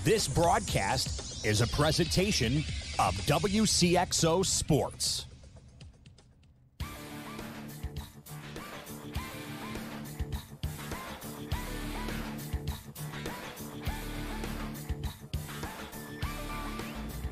This broadcast is a presentation of Wcxo Sports.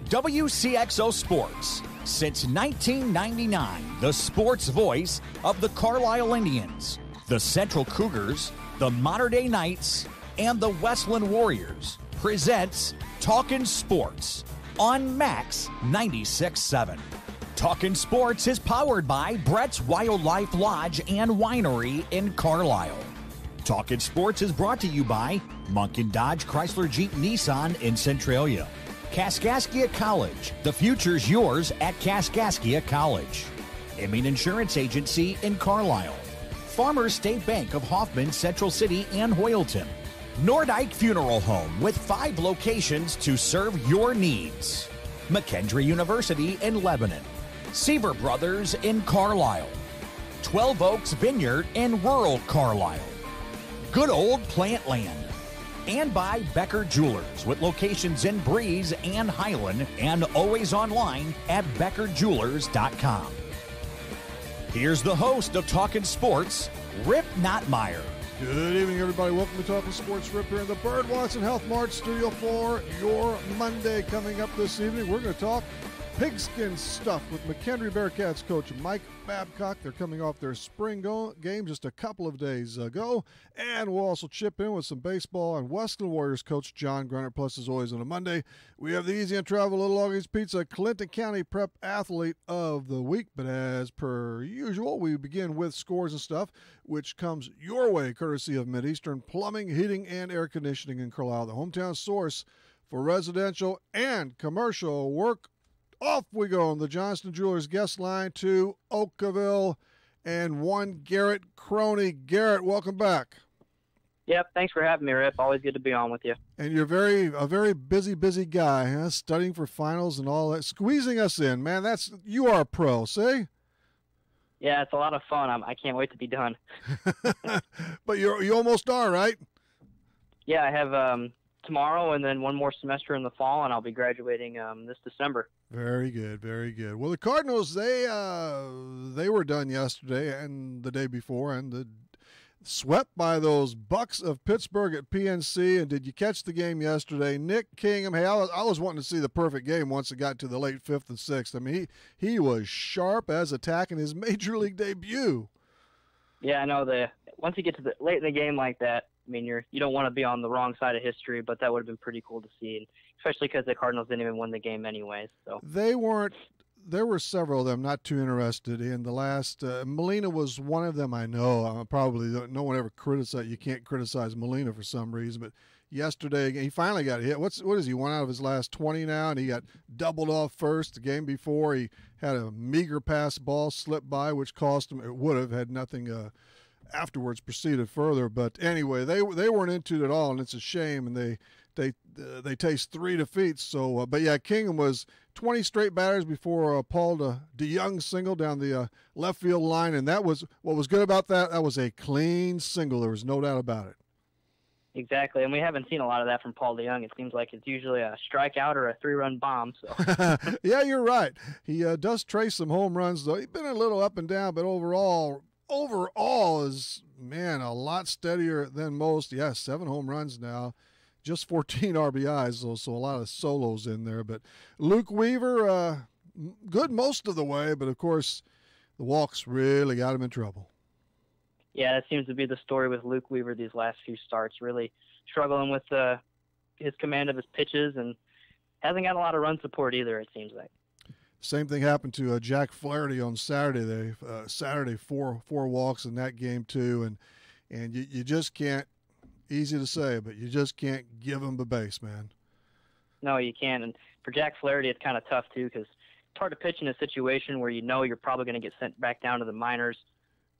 Wcxo Sports, since 1999, the sports voice of the Carlisle Indians, the Central Cougars, the Mater Dei Knights, and the Westland Warriors, presents Talkin' Sports on Max 96.7. Talkin' Sports is powered by Brett's Wildlife Lodge and Winery in Carlisle. Talkin' Sports is brought to you by Munkin Dodge Chrysler Jeep Nissan in Centralia. Kaskaskia College. The future's yours at Kaskaskia College. Emin Insurance Agency in Carlisle. Farmers State Bank of Hoffman, Central City, and Hoyleton. Nordike Funeral Home with 5 locations to serve your needs. McKendree University in Lebanon. Seaver Brothers in Carlisle. 12 Oaks Vineyard in rural Carlisle. Good Old Plant Land. And by Becker Jewelers with locations in Breeze and Highland and always online at beckerjewelers.com. Here's the host of Talkin' Sports, Rip Nottmeyer. Good evening, everybody. Welcome to Talkin' Sports. Rip here in the Bird Watson Health Mart studio for your Monday. Coming up this evening, we're going to talk pigskin stuff with McKendree Bearcats coach Mike Babcock. They're coming off their spring game just a couple of days ago. And we'll also chip in with some baseball and Westland Warriors coach John Grunner. Plus, as always, on a Monday, we have the Easy on Travel Little Augie's Pizza Clinton County Prep Athlete of the Week. But as per usual, we begin with scores and stuff, which comes your way courtesy of Mideastern Plumbing, Heating, and Air Conditioning in Carlisle, the hometown source for residential and commercial work. Off we go on the Johnston Jewelers guest line to Oakville and one Garrett Croney. Garrett, welcome back. Yep, thanks for having me, Rip. Always good to be on with you. And you're a very busy guy, huh? Studying for finals and all that, squeezing us in, man. You are a pro, see? Yeah, it's a lot of fun. I can't wait to be done. But you almost are, right? Yeah, I have tomorrow and then one more semester in the fall, and I'll be graduating this December. Very good, very good. Well, the Cardinals, they were done yesterday and the day before, and swept by those Bucks of Pittsburgh at PNC. And did you catch the game yesterday? Nick Kingham, hey, I was wanting to see the perfect game once it got to the late 5th and 6th. I mean, he was sharp as attacking his major league debut. Yeah, I know. Once you get to the late in the game like that, I mean, you don't want to be on the wrong side of history, but that would have been pretty cool to see, and especially because the Cardinals didn't even win the game anyways. So they weren't. There were several of them not too interested in the last. Molina was one of them. I know. Probably no one ever criticized. You can't criticize Molina for some reason, but yesterday he finally got hit. What is he? 1 out of his last 20 now, and he got doubled off first. The game before he had a meager pass ball slip by, which cost him. It would have had nothing. Afterwards proceeded further, but anyway, they weren't into it at all, and it's a shame. And they taste 3 defeats. So, but yeah, Kingham was 20 straight batters before Paul DeYoung single down the left field line, and that was what was good about that. That was a clean single. There was no doubt about it. Exactly, and we haven't seen a lot of that from Paul DeYoung. It seems like it's usually a strikeout or a 3-run bomb. So. Yeah, you're right. He does trace some home runs, though. He's been a little up and down, but overall is, man, a lot steadier than most. Yeah, 7 home runs now, just 14 RBIs, so a lot of solos in there. But Luke Weaver, good most of the way, but of course the walks really got him in trouble. Yeah, that seems to be the story with Luke Weaver these last few starts, really struggling with his command of his pitches and hasn't got a lot of run support either, it seems like. Same thing happened to Jack Flaherty on Saturday. Saturday, four walks in that game too, and you just can't. Easy to say, but you just can't give him the base, man. No, you can't. And for Jack Flaherty, it's kind of tough too because it's hard to pitch in a situation where you're probably going to get sent back down to the minors.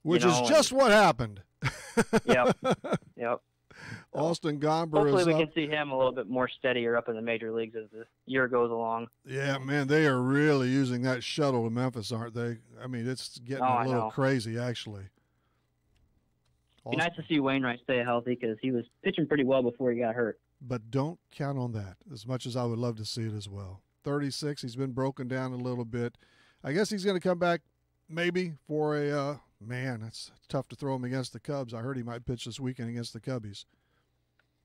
Which is just what happened. Yep. Austin Gomber hopefully is we up. can see him a little bit more steadier up in the major leagues as the year goes along. Yeah, man, they are really using that shuttle to Memphis, aren't they? I mean, it's getting a little crazy, actually. Be nice to see Wainwright stay healthy because he was pitching pretty well before he got hurt. But don't count on that, as much as I would love to see it as well. 36, he's been broken down a little bit. I guess he's going to come back maybe for a man, it's tough to throw him against the Cubs. I heard he might pitch this weekend against the Cubbies.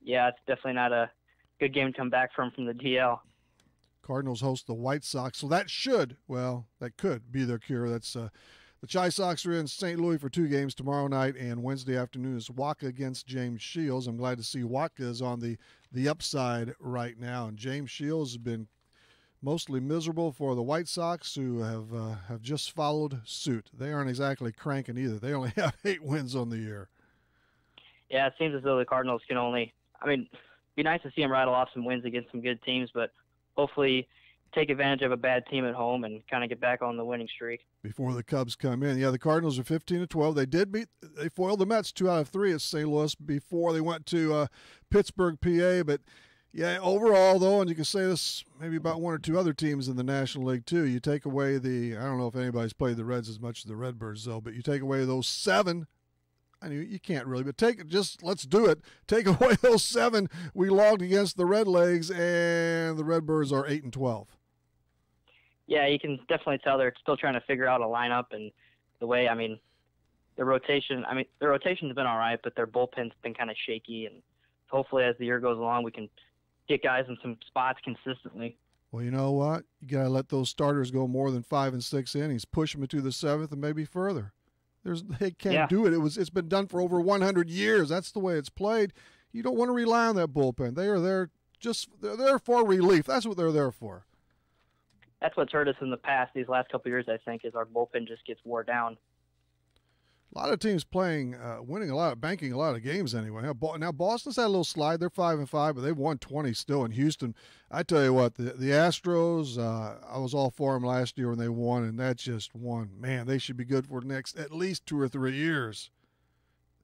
Yeah, it's definitely not a good game to come back from the DL. Cardinals host the White Sox, so that could be their cure. That's the Chi Sox are in St. Louis for 2 games tomorrow night, and Wednesday afternoon is Wcxo against James Shields. I'm glad to see Wcxo is on the upside right now, and James Shields has been mostly miserable for the White Sox, who have just followed suit. They aren't exactly cranking either. They only have 8 wins on the year. Yeah, it seems as though the Cardinals can only – it'd be nice to see them rattle off some wins against some good teams, but hopefully take advantage of a bad team at home and kind of get back on the winning streak. Before the Cubs come in. Yeah, the Cardinals are 15-12. They foiled the Mets 2 out of 3 at St. Louis before they went to Pittsburgh, PA, but – yeah, overall, though, and you can say this maybe about 1 or 2 other teams in the National League, too. You take away I don't know if anybody's played the Reds as much as the Redbirds, though, but you take away those 7. I mean, you can't really, but let's do it. Take away those 7 we logged against the Redlegs, and the Redbirds are 8-12. Yeah, you can definitely tell they're still trying to figure out a lineup, and the way, their rotation's been all right, but their bullpen's been kind of shaky, and hopefully as the year goes along, we can get guys in some spots consistently. Well, you know what? You got to let those starters go more than 5 and 6 innings. Push them into the 7th and maybe further. They can't do it. It's been done for over 100 years. That's the way it's played. You don't want to rely on that bullpen. They're there for relief. That's what they're there for. That's what's hurt us in the past. These last couple of years, I think, is our bullpen just gets wore down. A lot of teams playing, winning a lot, banking a lot of games anyway. Now Boston's had a little slide. They're 5-5, but they've won 20 still. In Houston, I tell you what, the Astros, I was all for them last year when they won, and that's just one. Man, they should be good for the next at least 2 or 3 years.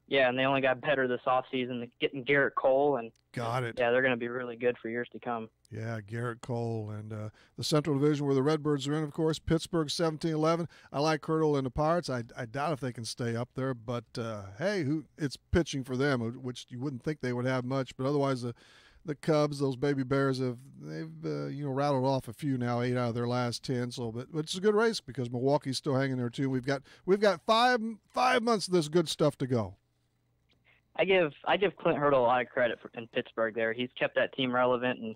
Yeah, and they only got better this offseason, getting Garrett Cole. And got it. Yeah, they're going to be really good for years to come. Yeah, Garrett Cole. And the Central Division where the Redbirds are in, of course, Pittsburgh 17-11. I like Kirtle and the Pirates. I doubt if they can stay up there. But, hey, it's pitching for them, which you wouldn't think they would have much. But otherwise, the Cubs, those baby bears, they've rattled off a few now, 8 out of their last 10. So, but it's a good race because Milwaukee's still hanging there too. We've got five months of this good stuff to go. I give Clint Hurdle a lot of credit in Pittsburgh there. He's kept that team relevant, and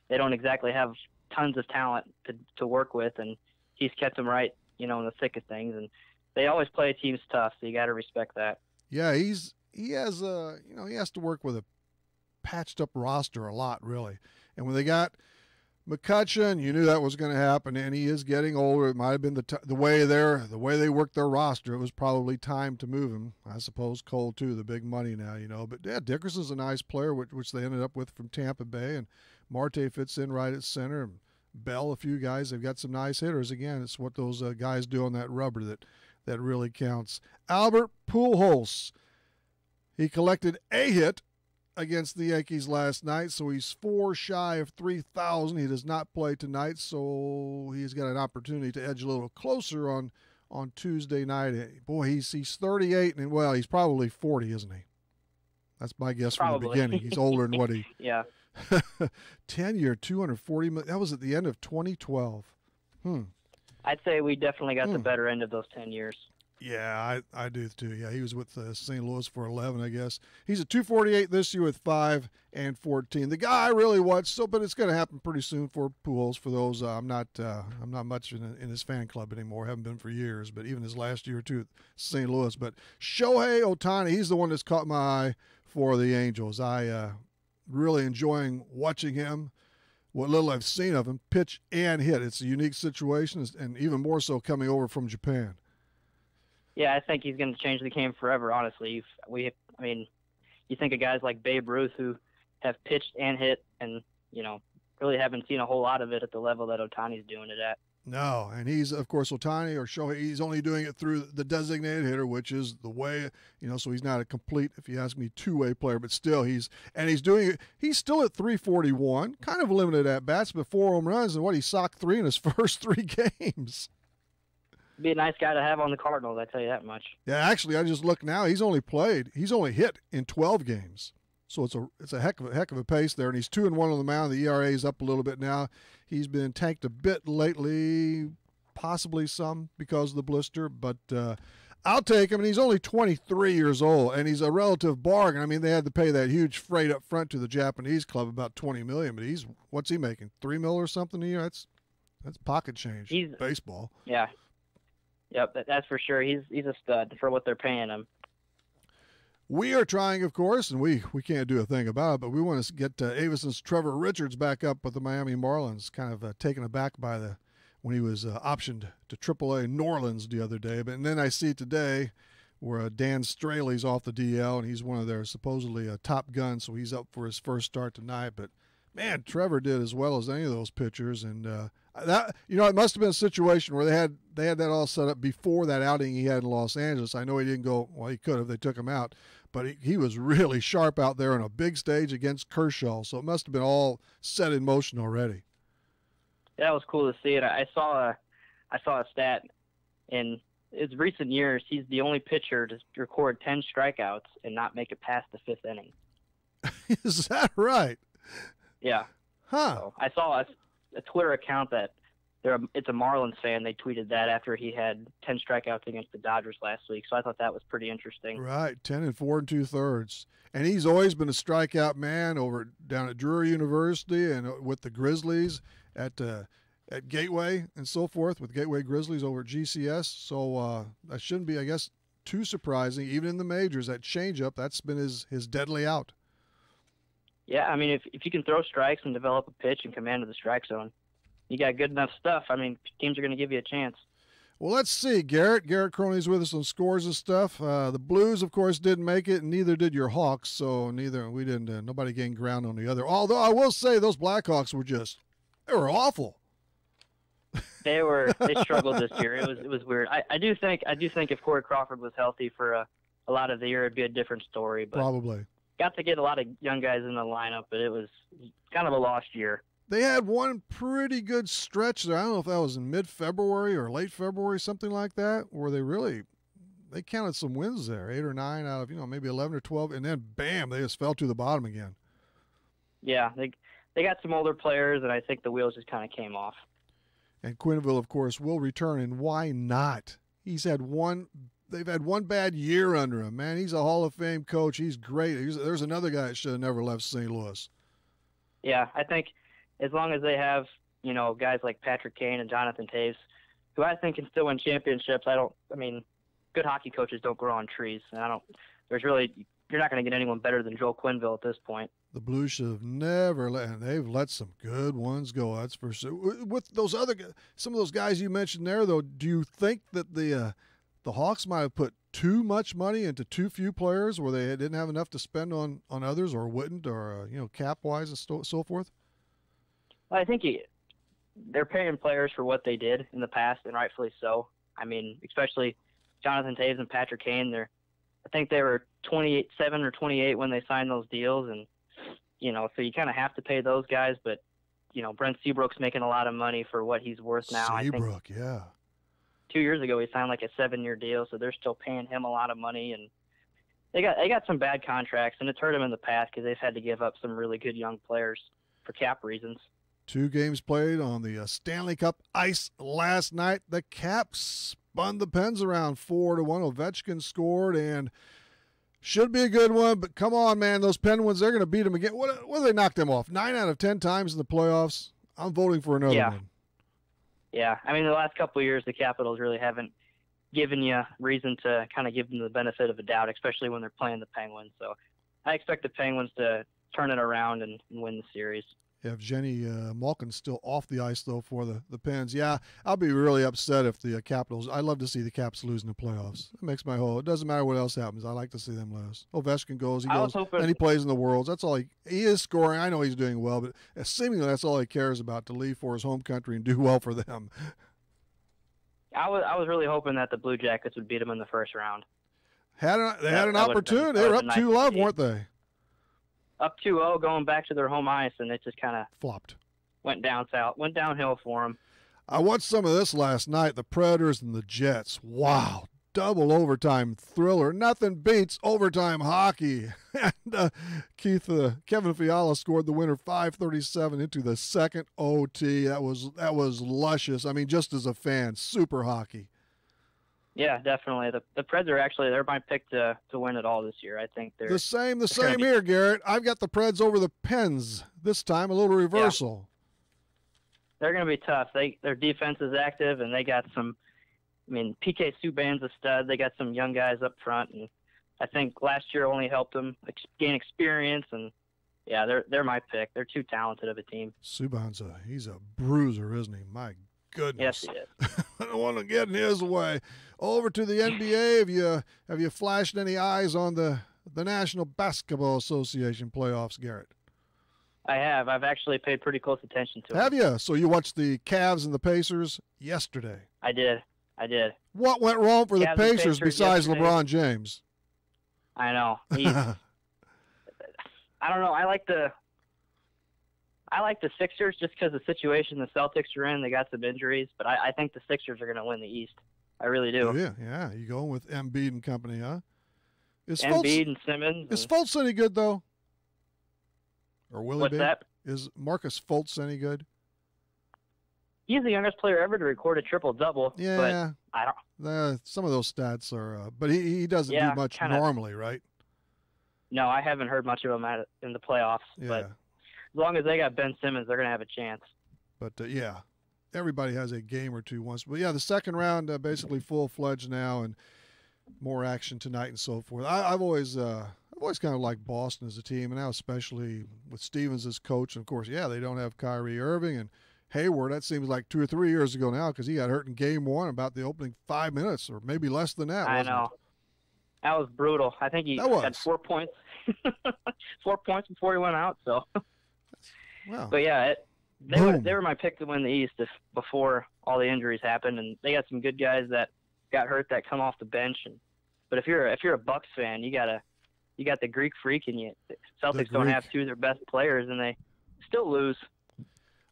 they don't exactly have tons of talent to work with, and he's kept them right, in the thick of things. And they always play teams tough, so you got to respect that. Yeah, he has to work with a patched up roster a lot, really. And when they got McCutcheon, you knew that was going to happen, and he is getting older. It might have been the way they worked their roster. It was probably time to move him. I suppose Cole too, the big money now, But yeah, Dickerson's a nice player, which they ended up with from Tampa Bay, and Marte fits in right at center. And Bell, a few guys. They've got some nice hitters. Again, it's what those guys do on that rubber that really counts. Albert Pujols, he collected a hit against the Yankees last night, so he's 4 shy of 3,000. He does not play tonight, so he's got an opportunity to edge a little closer on Tuesday night. Boy, he's 38, and well, he's probably 40, isn't he? That's my guess from the beginning. He's older than what he. Yeah. 10-year, $240 million. That was at the end of 2012. I'd say we definitely got the better end of those 10 years. Yeah, I do too. Yeah, he was with St. Louis for 11, I guess. He's at 248 this year with 5 and 14. The guy I really watched, but it's going to happen pretty soon for Pujols. For those, I'm not much in his fan club anymore. Haven't been for years, but even his last year or two at St. Louis. But Shohei Ohtani, he's the one that's caught my eye for the Angels. I really enjoying watching him. What little I've seen of him pitch and hit. It's a unique situation, and even more so coming over from Japan. Yeah, I think he's going to change the game forever, honestly. You think of guys like Babe Ruth who have pitched and hit and, really haven't seen a whole lot of it at the level that Ohtani's doing it at. No, and he's, of course, Ohtani or Shohei, he's only doing it through the designated hitter, which is the way, so he's not a complete, if you ask me, two-way player, but still he's doing it. He's still at 341, kind of limited at bats, but 4 home runs, and he socked 3 in his first 3 games. be a nice guy to have on the Cardinals, I tell you that much. Yeah, actually, I just look now. He's only hit in 12 games. So it's a heck of a pace there, and he's 2-1 on the mound. The ERA is up a little bit now. He's been tanked a bit lately, possibly some because of the blister, but I'll take him. And he's only 23 years old, and he's a relative bargain. I mean, they had to pay that huge freight up front to the Japanese club, about $20 million. But what's he making? $3 million or something a year? That's pocket change. He's baseball. Yeah. Yep, that's for sure. He's a stud for what they're paying him. We are trying, of course, and we can't do a thing about it, but we want to get Avison's Trevor Richards back up with the Miami Marlins, kind of taken aback by when he was optioned to AAA New Orleans the other day. But and then I see today where Dan Straley's off the DL, and he's one of their supposedly top guns, so he's up for his first start tonight. But, man, Trevor did as well as any of those pitchers, and it must have been a situation where they had that all set up before that outing he had in Los Angeles. I know he didn't go, well, he could have. They took him out. But he was really sharp out there on a big stage against Kershaw, so it must have been all set in motion already. Yeah, that was cool to see it. I saw a stat in his recent years. He's the only pitcher to record 10 strikeouts and not make it past the 5th inning. Is that right? Yeah. Huh. So I saw a Twitter account that it's a Marlins fan. They tweeted that after he had 10 strikeouts against the Dodgers last week. So I thought that was pretty interesting. Right, 10 4 2/3, and he's always been a strikeout man down at Drury University and with the Grizzlies at Gateway and so forth, with Gateway Grizzlies over at GCS. So that shouldn't be, I guess, too surprising. Even in the majors, that changeup, that's been his deadly out. Yeah, I mean, if you can throw strikes and develop a pitch and command of the strike zone, you got good enough stuff. I mean, teams are going to give you a chance. Well, let's see. Garrett Cronies with us on scores and stuff. The Blues, of course, didn't make it, and neither did your Hawks. So nobody gained ground on the other. Although I will say those Blackhawks they were awful. They struggled this year. It was weird. I do think if Corey Crawford was healthy for a lot of the year, it'd be a different story. But probably got to get a lot of young guys in the lineup, but it was kind of a lost year. They had one pretty good stretch there. I don't know if that was in mid-February or late February, something like that, where they counted some wins there, 8 or 9 out of, maybe 11 or 12, and then bam, they just fell to the bottom again. Yeah, they got some older players, and I think the wheels just kind of came off. And Quenneville, of course, will return, and why not? They've had one bad year under him, man. He's a Hall of Fame coach. He's great. There's another guy that should have never left St. Louis. Yeah, I think as long as they have, guys like Patrick Kane and Jonathan Taves, who I think can still win championships. Good hockey coaches don't grow on trees. And you're not going to get anyone better than Joel Quenneville at this point. The Blues should have never they've let some good ones go. That's for sure. With some of those guys you mentioned there, though, do you think that the Hawks might have put too much money into too few players where they didn't have enough to spend on others, or wouldn't, or cap-wise and so forth? Well, I think they're paying players for what they did in the past, and rightfully so. I mean, especially Jonathan Taves and Patrick Kane. I think they were 27 or 28 when they signed those deals, and so you kind of have to pay those guys. But Brent Seabrook's making a lot of money for what he's worth now. Seabrook, yeah. 2 years ago, he signed like a 7-year deal, so they're still paying him a lot of money, and they got some bad contracts, and it's hurt them in the past because they've had to give up some really good young players for cap reasons. 2 games played on the Stanley Cup ice last night. The Caps spun the Pens around 4-1. Ovechkin scored, and should be a good one. But come on, man, those Penguins, they're going to beat them again. What do they knock them off? 9 out of 10 times in the playoffs. I'm voting for another one. Yeah, I mean, the last couple of years, the Capitals really haven't given you reason to kind of give them the benefit of a doubt, especially when they're playing the Penguins. So I expect the Penguins to turn it around and win the series. Yeah, if Jenny Malkin's still off the ice, though, for the Pens. Yeah, I'll be really upset if the Capitals – I love to see the Caps lose in the playoffs. It makes my whole – it doesn't matter what else happens. I like to see them lose. Ovechkin goes, and he plays in the Worlds. That's all he is scoring. I know he's doing well, but seemingly that's all he cares about, to leave for his home country and do well for them. I was really hoping that the Blue Jackets would beat them in the first round. They had an opportunity. They were up 2-0, weren't they? Up 2-0 going back to their home ice, and it just kind of flopped. Went downhill for them. I watched some of this last night, the Predators and the Jets. Wow. Double overtime thriller. Nothing beats overtime hockey. And Kevin Fiala scored the winner 5:37 into the second OT. That was luscious. I mean, just as a fan, super hockey. Yeah, definitely. The Preds are actually, they're my pick to win it all this year. I think they're the same here, Garrett. I've got the Preds over the Pens this time. A little reversal. Yeah. They're going to be tough. Their defense is active, and they got some. I mean, PK Subban's a stud. They got some young guys up front, and I think last year only helped them gain experience. And yeah, they're my pick. They're too talented of a team. Subban's he's a bruiser, isn't he? My goodness. Yes, he is. I don't want to get in his way. Over to the NBA. Have you flashed any eyes on the National Basketball Association playoffs, Garrett? I have. I've actually paid pretty close attention to it. Have you? So you watched the Cavs and the Pacers yesterday? I did. What went wrong for the Pacers besides yesterday? LeBron James? I know. I don't know. I like the Sixers just because of the situation the Celtics are in. They got some injuries, but I think the Sixers are going to win the East. I really do. Oh, yeah. You going with Embiid and company, huh? Embiid and Simmons. Is Fultz any good, though? Or will he be? What's that? Is Marcus Fultz any good? He's the youngest player ever to record a triple-double. Yeah. But I don't. Some of those stats are, but he doesn't do much normally, right? No, I haven't heard much of him in the playoffs. Yeah. But as long as they got Ben Simmons, they're going to have a chance. But everybody has a game or two once. But the second round basically full-fledged now, and more action tonight and so forth. I've always kind of liked Boston as a team, and now especially with Stevens as coach. And of course, they don't have Kyrie Irving and Hayward. That seems like 2 or 3 years ago now, because he got hurt in game one about the opening 5 minutes, or maybe less than that. I know. That was brutal. I think he had 4 points. 4 points before he went out. So, wow. But they were my pick to win the East before all the injuries happened, and they got some good guys that got hurt that come off the bench. But if you're a Bucks fan, you got the Greek Freak, and Celtics don't have two of their best players, and they still lose.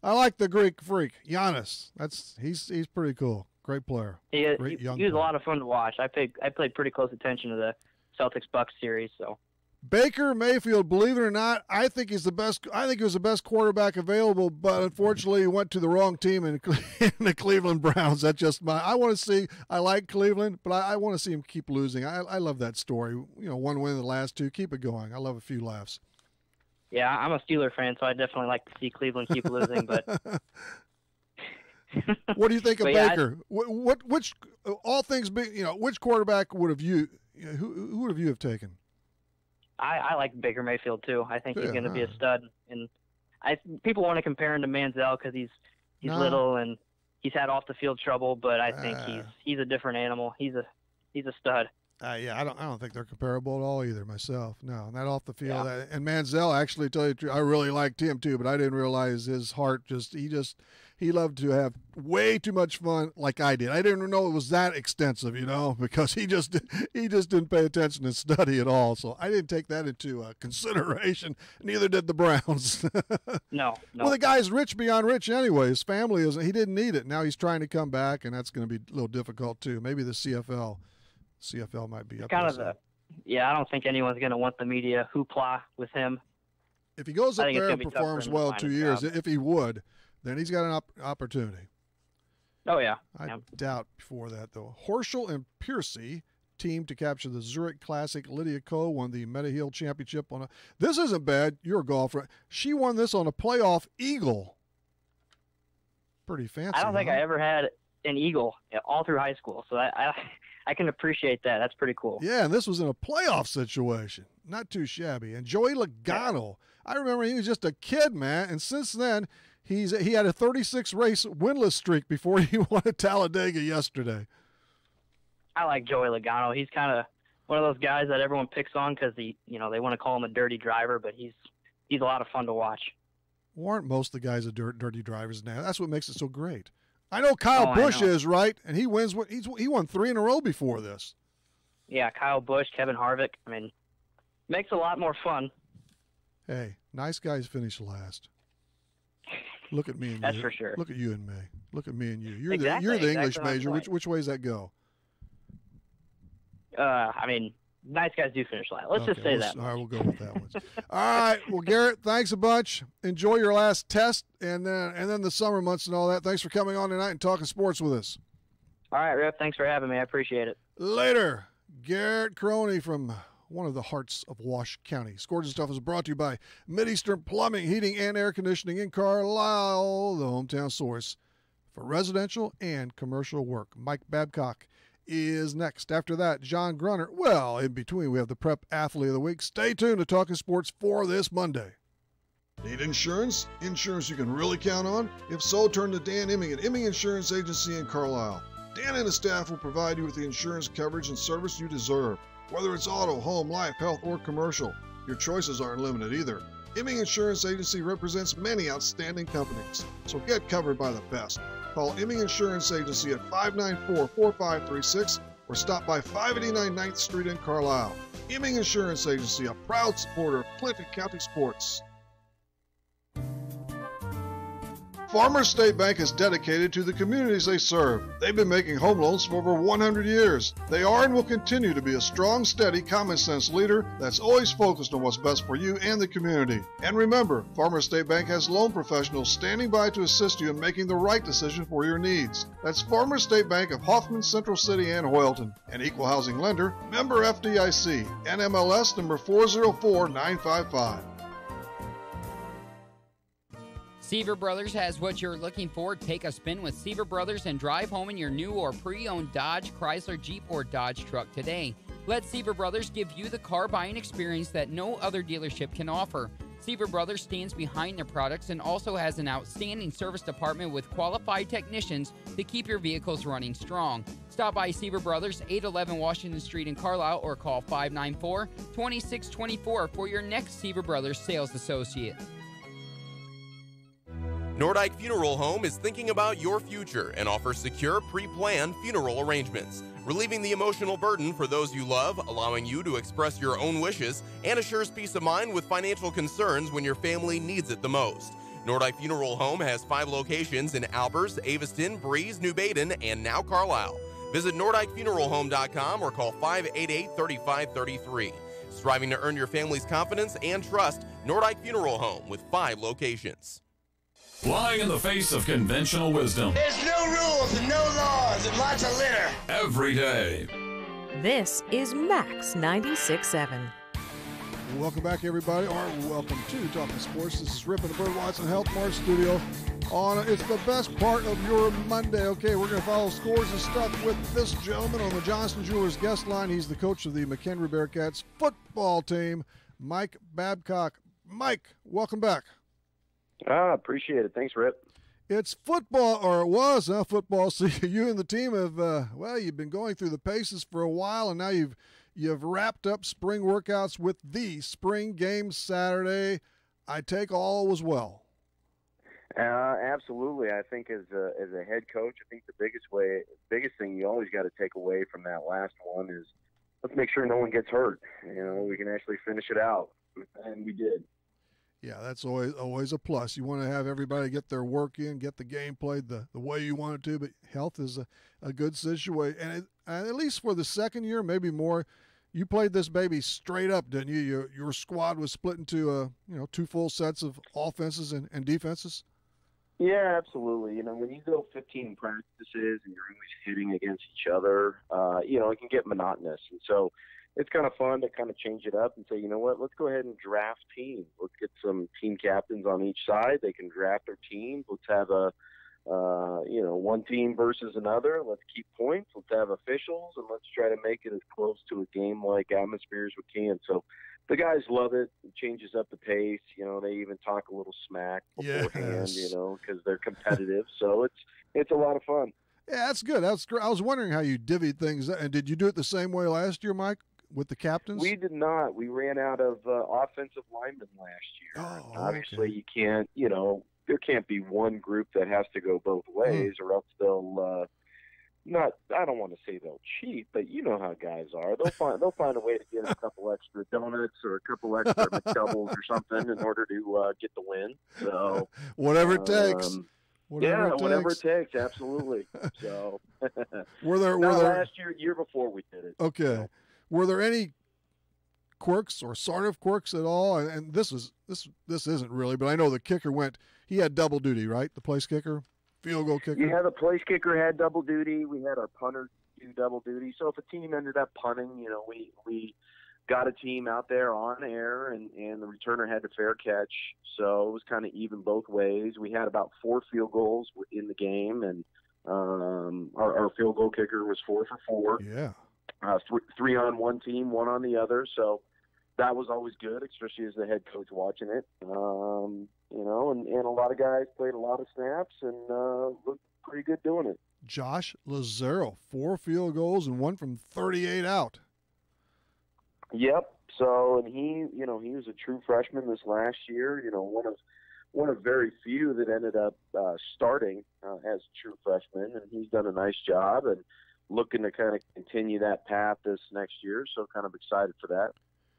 I like the Greek Freak, Giannis. He's pretty cool. Great player. He was a lot of fun to watch. I played pretty close attention to the Celtics Bucks series. So Baker Mayfield, believe it or not, I think he's the best. I think he was the best quarterback available, but unfortunately, he went to the wrong team in the Cleveland Browns. That's just I want to see. I like Cleveland, but I want to see him keep losing. I love that story. One win in the last two. Keep it going. I love a few laughs. Yeah, I'm a Steeler fan, so I definitely like to see Cleveland keep losing. But what do you think of Baker? Which all things being, which quarterback would have you? Who would have you have taken? I like Baker Mayfield too. I think he's going to be a stud, and people want to compare him to Manziel because he's little and he's had off the field trouble, but I think he's a different animal. He's a stud. I don't think they're comparable at all either myself. No, not off the field. Yeah. And Manziel, actually, tell you the truth, I really liked him too, but I didn't realize his heart he loved to have way too much fun like I did. I didn't know it was that extensive, because he just didn't pay attention to study at all. So I didn't take that into consideration. Neither did the Browns. No. Well, the guy's rich beyond rich anyway. His family he didn't need it. Now he's trying to come back, and that's going to be a little difficult too. Maybe the CFL might be up there. I don't think anyone's going to want the media hoopla with him. If he goes up there and performs well 2 years, if he would, then he's got an opportunity. Oh, yeah. I doubt before that, though. Horschel and Piercy team to capture the Zurich Classic. Lydia Ko won the Medihill Championship this isn't bad. You're a golfer. She won this on a playoff eagle. Pretty fancy. I don't think I ever had an eagle all through high school, so I can appreciate that. That's pretty cool. Yeah, and this was in a playoff situation. Not too shabby. And Joey Logano, I remember he was just a kid, man, and since then he had a 36-race winless streak before he won at Talladega yesterday. I like Joey Logano. He's kind of one of those guys that everyone picks on because they want to call him a dirty driver, but he's a lot of fun to watch. Well, aren't most of the guys dirty drivers now? That's what makes it so great. I know Kyle Busch is, right? And he won 3 in a row before this. Yeah, Kyle Busch, Kevin Harvick. I mean, makes it a lot more fun. Hey, nice guys finish last. Look at me and That's you. for sure. Look at you and me. Look at me and you. You're Exactly, the English exactly major. my point. Which way does that go? I mean, nice guys do finish last. Let's just say that. All right, we'll go with that one. All right. Well, Garrett, thanks a bunch. Enjoy your last test and then the summer months and all that. Thanks for coming on tonight and talking sports with us. All right, Rip. Thanks for having me. I appreciate it. Later, Garrett Crony from one of the hearts of Wash County. Scores and Stuff is brought to you by Mideastern Plumbing, Heating, and Air Conditioning in Carlisle, the hometown source for residential and commercial work. Mike Babcock is next. After that, John Grunner. Well, in between, we have the Prep Athlete of the Week. Stay tuned to Talking Sports for this Monday. Need insurance? Insurance you can really count on? If so, turn to Dan Imming at Imming Insurance Agency in Carlisle. Dan and his staff will provide you with the insurance coverage and service you deserve. Whether it's auto, home, life, health, or commercial, your choices aren't limited either. Imming Insurance Agency represents many outstanding companies, so get covered by the best. Call Imming Insurance Agency at 594-4536 or stop by 589 9th Street in Carlisle. Imming Insurance Agency, a proud supporter of Clinton County sports. Farmers State Bank is dedicated to the communities they serve. They've been making home loans for over 100 years. They are and will continue to be a strong, steady, common-sense leader that's always focused on what's best for you and the community. And remember, Farmers State Bank has loan professionals standing by to assist you in making the right decision for your needs. That's Farmers State Bank of Hoffman, Central City, and Hoyleton. An equal housing lender, member FDIC, NMLS number 404955. Seaver Brothers has what you're looking for. Take a spin with Seaver Brothers and drive home in your new or pre-owned Dodge, Chrysler, Jeep, or Dodge truck today. Let Seaver Brothers give you the car buying experience that no other dealership can offer. Seaver Brothers stands behind their products and also has an outstanding service department with qualified technicians to keep your vehicles running strong. Stop by Seaver Brothers, 811 Washington Street in Carlisle, or call 594-2624 for your next Seaver Brothers sales associate. Nordyke Funeral Home is thinking about your future and offers secure, pre-planned funeral arrangements, relieving the emotional burden for those you love, allowing you to express your own wishes, and assures peace of mind with financial concerns when your family needs it the most. Nordyke Funeral Home has 5 locations in Albers, Aveston, Breeze, New Baden, and now Carlisle. Visit NordikeFuneralHome.com or call 588-3533. Striving to earn your family's confidence and trust, Nordyke Funeral Home with 5 locations. Flying in the face of conventional wisdom. There's no rules and no laws and lots of litter. Every day. This is Max 96.7. Welcome back, everybody, or welcome to Talking Sports. This is Rip in the Bird Watson Health Mart Studio. It's the best part of your Monday. Okay, we're going to follow Scores and Stuff with this gentleman on the Johnson Jewelers guest line. He's the coach of the McHenry Bearcats football team, Mike Babcock. Mike, welcome back. Appreciate it. Thanks, Rip. It's football, or it was football. So you and the team have, you've been going through the paces for a while, and now you've wrapped up spring workouts with the spring game Saturday. I take all was well. Absolutely. I think as a head coach, I think the biggest thing you always got to take away from that last one is let's make sure no one gets hurt. We can actually finish it out, and we did. Yeah, that's always a plus. You want to have everybody get their work in, get the game played the way you want it to, but health is a good situation. And at least for the second year, maybe more, you played this baby straight up, didn't you? Your squad was split into 2 full sets of offenses and defenses? Yeah, absolutely. When you go 15 practices and you're always hitting against each other, it can get monotonous. And so it's kind of fun to kind of change it up and say, you know what, let's go ahead and draft teams. Let's get some team captains on each side. They can draft their teams. Let's have one team versus another. Let's keep points. Let's have officials, and let's try to make it as close to a game-like atmosphere as we can. So the guys love it. It changes up the pace. They even talk a little smack beforehand, because they're competitive. So it's a lot of fun. Yeah, that's good. That's great. I was wondering how you divvied things. And did you do it the same way last year, Mike, with the captains? We did not. We ran out of offensive linemen last year. Oh, obviously, you can't, there can't be one group that has to go both ways, or else they'll I don't want to say they'll cheat, but you know how guys are. They'll find a way to get a couple extra donuts or a couple extra McDoubles or something in order to get the win. So whatever it takes. Whatever it takes, absolutely. So, were there last year before we did it. Okay, you know? Were there any quirks or sort of quirks at all? And this isn't really, but I know the kicker he had double duty, right? The place kicker, field goal kicker. Yeah, the place kicker had double duty. We had our punter do double duty. So if a team ended up punting, we got a team out there on air, and the returner had to fair catch. So it was kind of even both ways. We had about 4 field goals in the game, and our field goal kicker was 4 for 4. Yeah. 3 on one team, 1 on the other. So that was always good, especially as the head coach watching it. And a lot of guys played a lot of snaps and looked pretty good doing it. Josh Lazaro, 4 field goals and 1 from 38 out. Yep. So, and he was a true freshman this last year. One of very few that ended up starting as a true freshman, and he's done a nice job and looking to kind of continue that path this next year. So, kind of excited for that.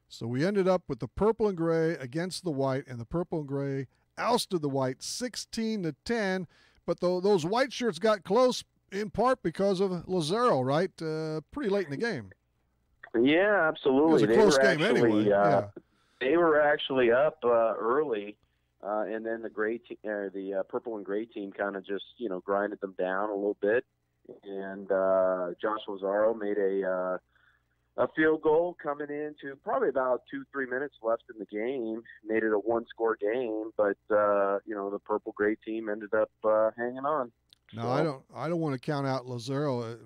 So we ended up with the purple and gray against the white, and the purple and gray ousted the white 16-10. But those white shirts got close in part because of Lazaro, right? Pretty late in the game. Yeah, absolutely. It was a close game anyway. They were actually up early, and then the purple and gray team kind of just grinded them down a little bit, and Josh Lazaro made a field goal coming into probably about 2-3 minutes left in the game, made it a 1-score game, but the purple gray team ended up hanging on. No, I don't want to count out Lazaro,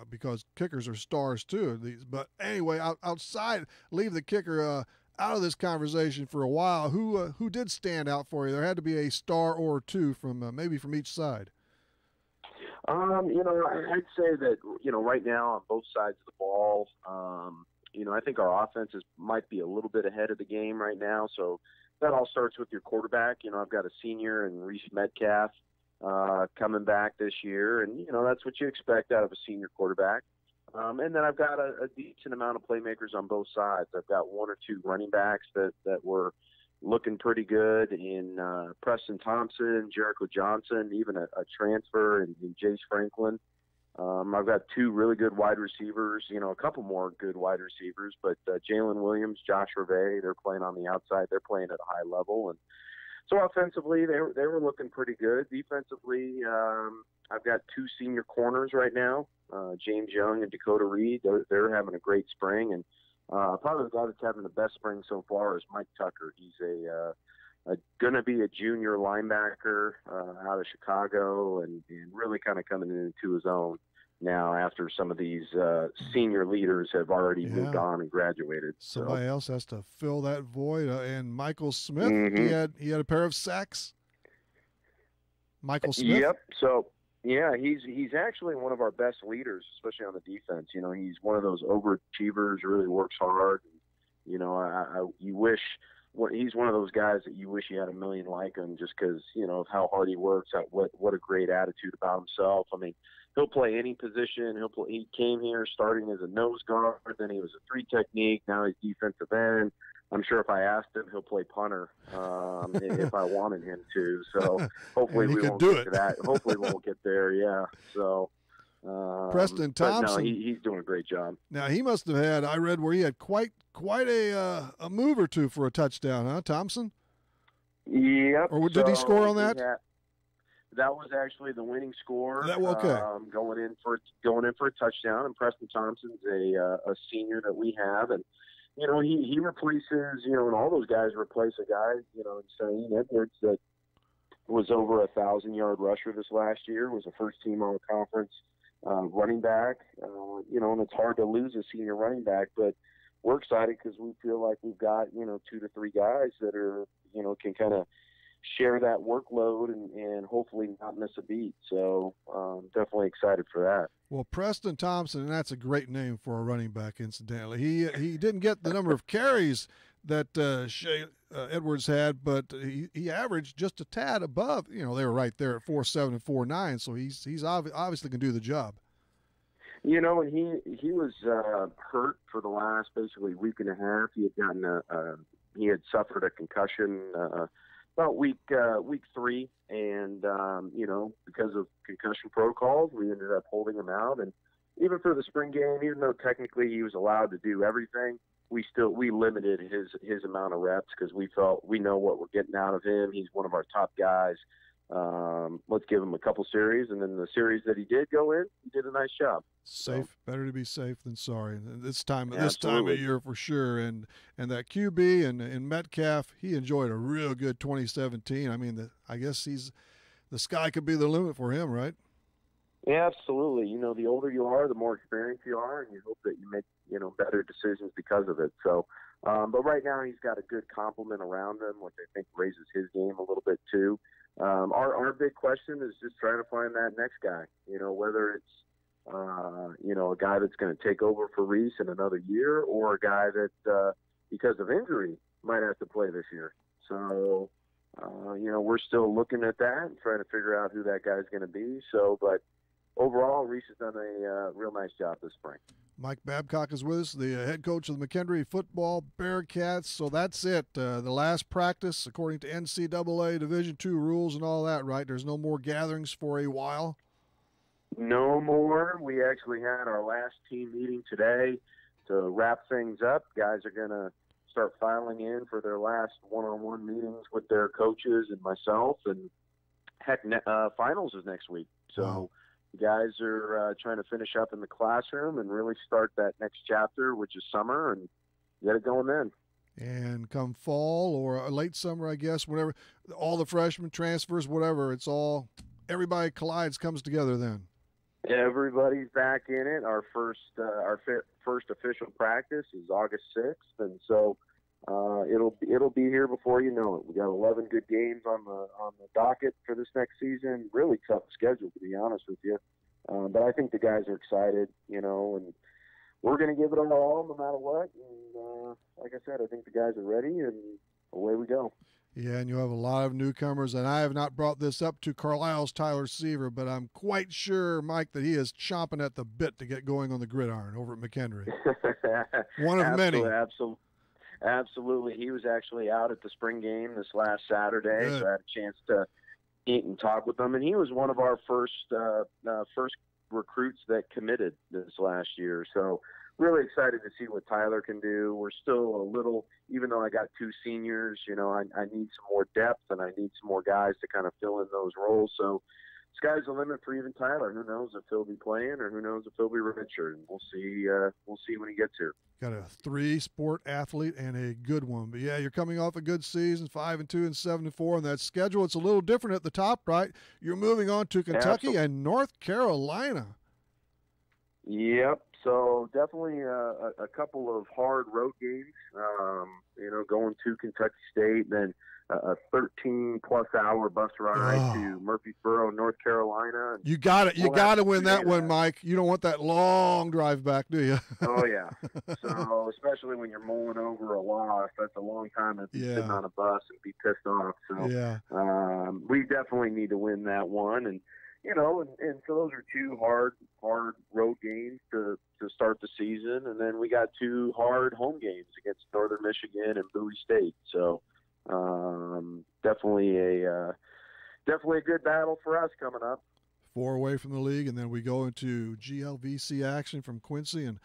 because kickers are stars too. But anyway, outside, leave the kicker out of this conversation for a while. Who did stand out for you? There had to be a star or two from maybe from each side. I'd say that right now on both sides of the ball, I think our offenses might be a little bit ahead of the game right now. So that all starts with your quarterback. I've got a senior in Reese Metcalf coming back this year, and that's what you expect out of a senior quarterback. And then I've got a decent amount of playmakers on both sides. I've got 1 or 2 running backs that were looking pretty good in Preston Thompson, Jericho Johnson, even a transfer in Jace Franklin. I've got 2 really good wide receivers, a couple more good wide receivers, but Jalen Williams, Josh Reve, they're playing on the outside. They're playing at a high level. And so offensively, they were looking pretty good. Defensively, I've got 2 senior corners right now, James Young and Dakota Reed. They're having a great spring, and probably the guy that's having the best spring so far is Mike Tucker. He's going to be a junior linebacker out of Chicago, and really kind of coming into his own now after some of these senior leaders have already moved on and graduated. Somebody else has to fill that void. And Michael Smith, he had a pair of sacks. Michael Smith. Yep. So yeah, he's actually one of our best leaders, especially on the defense. He's one of those overachievers, really works hard. You wish. He's one of those guys that you wish you had a million like him, just because of how hard he works. What a great attitude about himself. I mean, he'll play any position. He came here starting as a nose guard, then he was a 3 technique. Now he's defensive end. I'm sure if I asked him, he'll play punter if I wanted him to. So hopefully we won't get to that. Hopefully we won't get there. Yeah. So. Preston Thompson. No, he's doing a great job. Now he must have had. I read where he had quite a move or 2 for a touchdown, huh, Thompson? Yep. Or did he score on that? That was actually the winning score. Okay. Going in for a touchdown, and Preston Thompson's a senior that we have, and he replaces and all those guys replace a guy in Sain Edwards that was over 1,000-yard rusher this last year. Was a first-team all-conference running back. And it's hard to lose a senior running back, but we're excited because we feel like we've got 2 to 3 guys that are can kind of share that workload and hopefully not miss a beat. So definitely excited for that. Well, Preston Thompson, and that's a great name for a running back, incidentally. He didn't get the number of carries that Shea Edwards had, but he averaged just a tad above. They were right there at 4.7 and 4.9, so he's obviously can do the job. And he was hurt for the last basically week and a half. He had gotten he had suffered a concussion about week 3, and because of concussion protocols, we ended up holding him out. And even for the spring game, even though technically he was allowed to do everything, we limited his amount of reps because we felt we know what we're getting out of him. He's one of our top guys. Let's give him a couple series, and then the series that he did go in, he did a nice job. Safe, better to be safe than sorry. This time Absolutely. of year for sure. And that QB and Metcalf, he enjoyed a real good 2017. I mean, I guess the sky could be the limit for him, right? Yeah, absolutely. The older you are, the more experienced you are, and you hope that you make better decisions because of it. So, but right now he's got a good complement around him, which I think raises his game a little bit too. Our big question is just trying to find that next guy. Whether it's a guy that's going to take over for Reese in another year, or a guy that because of injury might have to play this year. So, we're still looking at that and trying to figure out who that guy's going to be. So, but overall, Reese has done a real nice job this spring. Mike Babcock is with us, the head coach of the McHenry football Bearcats. So that's it. The last practice, according to NCAA Division II rules and all that, right? There's no more gatherings for a while? No more. We actually had our last team meeting today to wrap things up. Guys are going to start filing in for their last one-on-one meetings with their coaches and myself. And heck, finals is next week. So. Wow. The guys are trying to finish up in the classroom and really start that next chapter, which is summer, and get it going then. And come fall or late summer, I guess, whatever, all the freshmen transfers, whatever, everybody collides, comes together then. Everybody's back in it. Our first official practice is August 6th, and so it'll be here before you know it. We got 11 good games on the docket for this next season. Really tough schedule, to be honest with you. But I think the guys are excited, and we're going to give it all no matter what. And like I said, I think the guys are ready, and away we go. Yeah, and you have a lot of newcomers, and I have not brought this up to Carlisle's Tyler Seaver, but I'm quite sure, Mike, that he is chomping at the bit to get going on the gridiron over at McHenry. One of many. Absolutely. He was actually out at the spring game this last Saturday, Good. so I had a chance to eat and talk with him. And he was one of our first recruits that committed this last year. So really excited to see what Tyler can do. We're still a little, even though I got 2 seniors, I need some more depth and I need some more guys to kind of fill in those roles. So sky's the limit for even Tyler. Who knows if he'll be playing, or who knows if he'll be redshirted. We'll see. We'll see when he gets here. Got a 3-sport athlete and a good one. But yeah, you're coming off a good season, 5-2 and 7-4, and that schedule, it's a little different at the top, right? You're moving on to Kentucky and North Carolina. Yep. So definitely a couple of hard road games. Going to Kentucky State, then a 13-plus hour bus ride to Murfreesboro, North Carolina. You got it. You got to win that one, Mike. You don't want that long drive back, do you? Oh, yeah. So especially when you're mulling over a loss, that's a long time to be sitting on a bus and be pissed off. So we definitely need to win that one. And, and so those are 2 hard road games to start the season. And then we got 2 hard home games against Northern Michigan and Bowie State. So definitely a good battle for us coming up. 4 away from the league, and then we go into GLVC action from Quincy and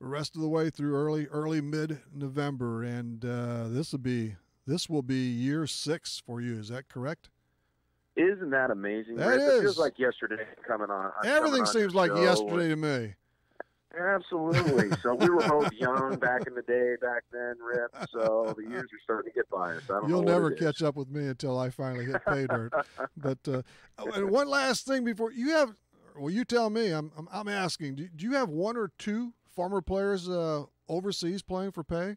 the rest of the way through early mid-November. And this will be year 6 for you. Is that correct? Isn't that amazing? That is. It feels like yesterday coming on. Everything seems like yesterday to me. Absolutely. So we were both young back in the day, back then, Rip. So the years are starting to get by us. You'll never catch up with me until I finally hit pay dirt. But and one last thing before you have, well, you tell me. I'm asking. Do you have 1 or 2 former players overseas playing for pay?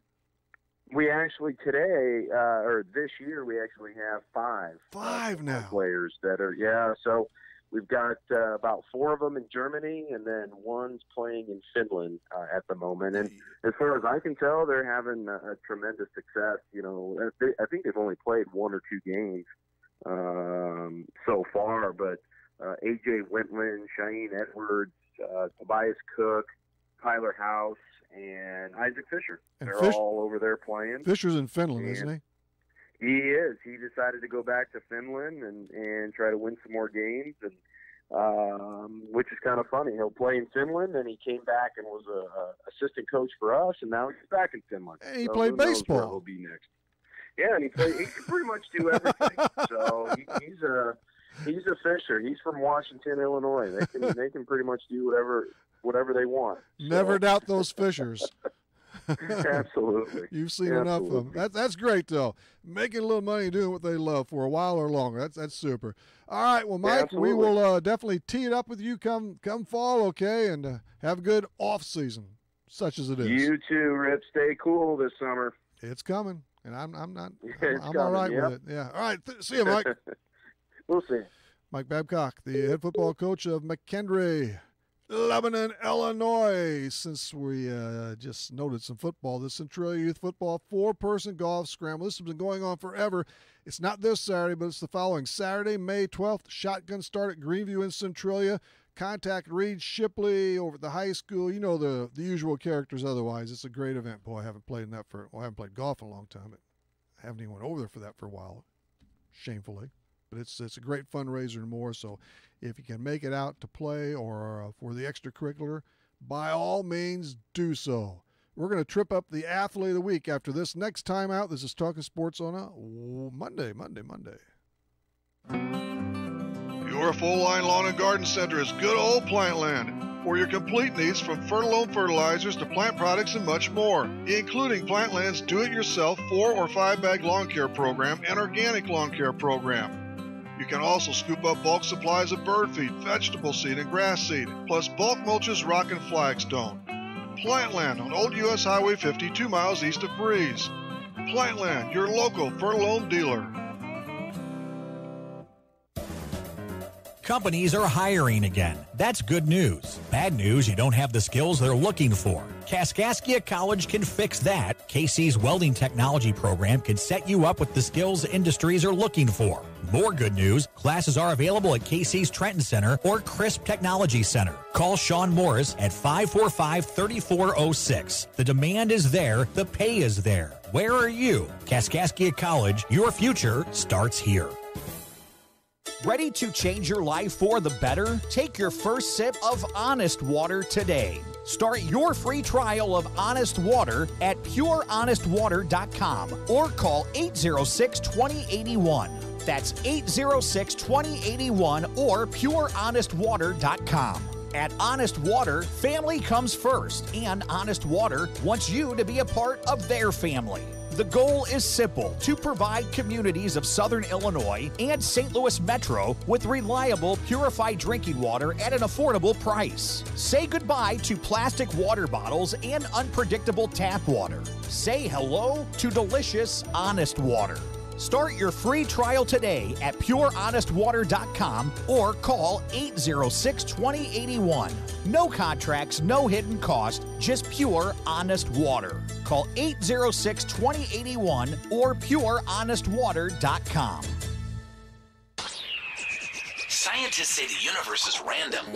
We actually today, or this year, we actually have 5. 5 now. Players that are, so we've got about 4 of them in Germany, and then 1's playing in Finland at the moment. And as far as I can tell, they're having a tremendous success. I think they've only played 1 or 2 games so far, but A.J. Wentland, Cheyenne Edwards, Tobias Cook, Tyler House, and Isaac Fisher. They're all over there playing. Fisher's in Finland, isn't he? He is. He decided to go back to Finland and try to win some more games, and which is kind of funny. He'll play in Finland, and he came back and was a assistant coach for us, and now he's back in Finland. And he so played who knows baseball. where he'll be next. Yeah, and he can pretty much do everything. So he's a fisher. He's from Washington, Illinois. They can pretty much do whatever they want. Never doubt those fishers. Absolutely. You've seen enough of them. That's great, though. Making a little money doing what they love for a while or longer. That's super. All right, well, Mike, we will definitely tee it up with you come fall, okay, and have a good off season, such as it is. You too, Rip. Stay cool this summer. It's coming, and I'm not. I'm all right with it. Yeah. All right. See you, Mike. We'll see. Mike Babcock, the head football coach of McKendree, Lebanon, Illinois. Since we just noted some football, the Centralia Youth Football 4-person golf scramble. This has been going on forever. It's not this Saturday, but it's the following Saturday, May 12th. Shotgun start at Greenview in Centralia. Contact Reed Shipley over at the high school. You know the usual characters otherwise. It's a great event. Boy, I haven't played I haven't played golf in a long time. But I haven't even went over there for that for a while, shamefully. But it's a great fundraiser and more. So if you can make it out to play or for the extracurricular, by all means do so. We're going to trip up the athlete of the week after this next time out. This is Talking Sports on a Monday. Your full-line lawn and garden center is good old Plantland. For your complete needs from fertile fertilizers to plant products and much more, including Plantland's do-it-yourself 4 or 5-bag lawn care program and organic lawn care program. You can also scoop up bulk supplies of bird feed, vegetable seed, and grass seed, plus bulk mulches, rock, and flagstone. Plantland on Old U.S. Highway 50, 2 miles east of Breeze. Plantland, your local fertile dealer. Companies are hiring again. That's good news. Bad news, you don't have the skills they're looking for. Kaskaskia College can fix that. KC's welding technology program can set you up with the skills industries are looking for. More good news, classes are available at KC's Trenton Center or Crisp Technology Center. Call Sean Morris at 545-3406. The demand is there, the pay is there. Where are you? Kaskaskia College, your future starts here. Ready to change your life for the better? Take your first sip of Honest Water today. Start your free trial of Honest Water at purehonestwater.com or call 806-2081. That's 806-2081 or purehonestwater.com. At Honest Water, family comes first, and Honest Water wants you to be a part of their family. The goal is simple, to provide communities of Southern Illinois and St. Louis Metro with reliable, purified drinking water at an affordable price. Say goodbye to plastic water bottles and unpredictable tap water. Say hello to delicious, honest water. Start your free trial today at purehonestwater.com or call 806-2081. No contracts, no hidden cost, just pure, honest water. Call 806-2081 or purehonestwater.com. Scientists say the universe is random.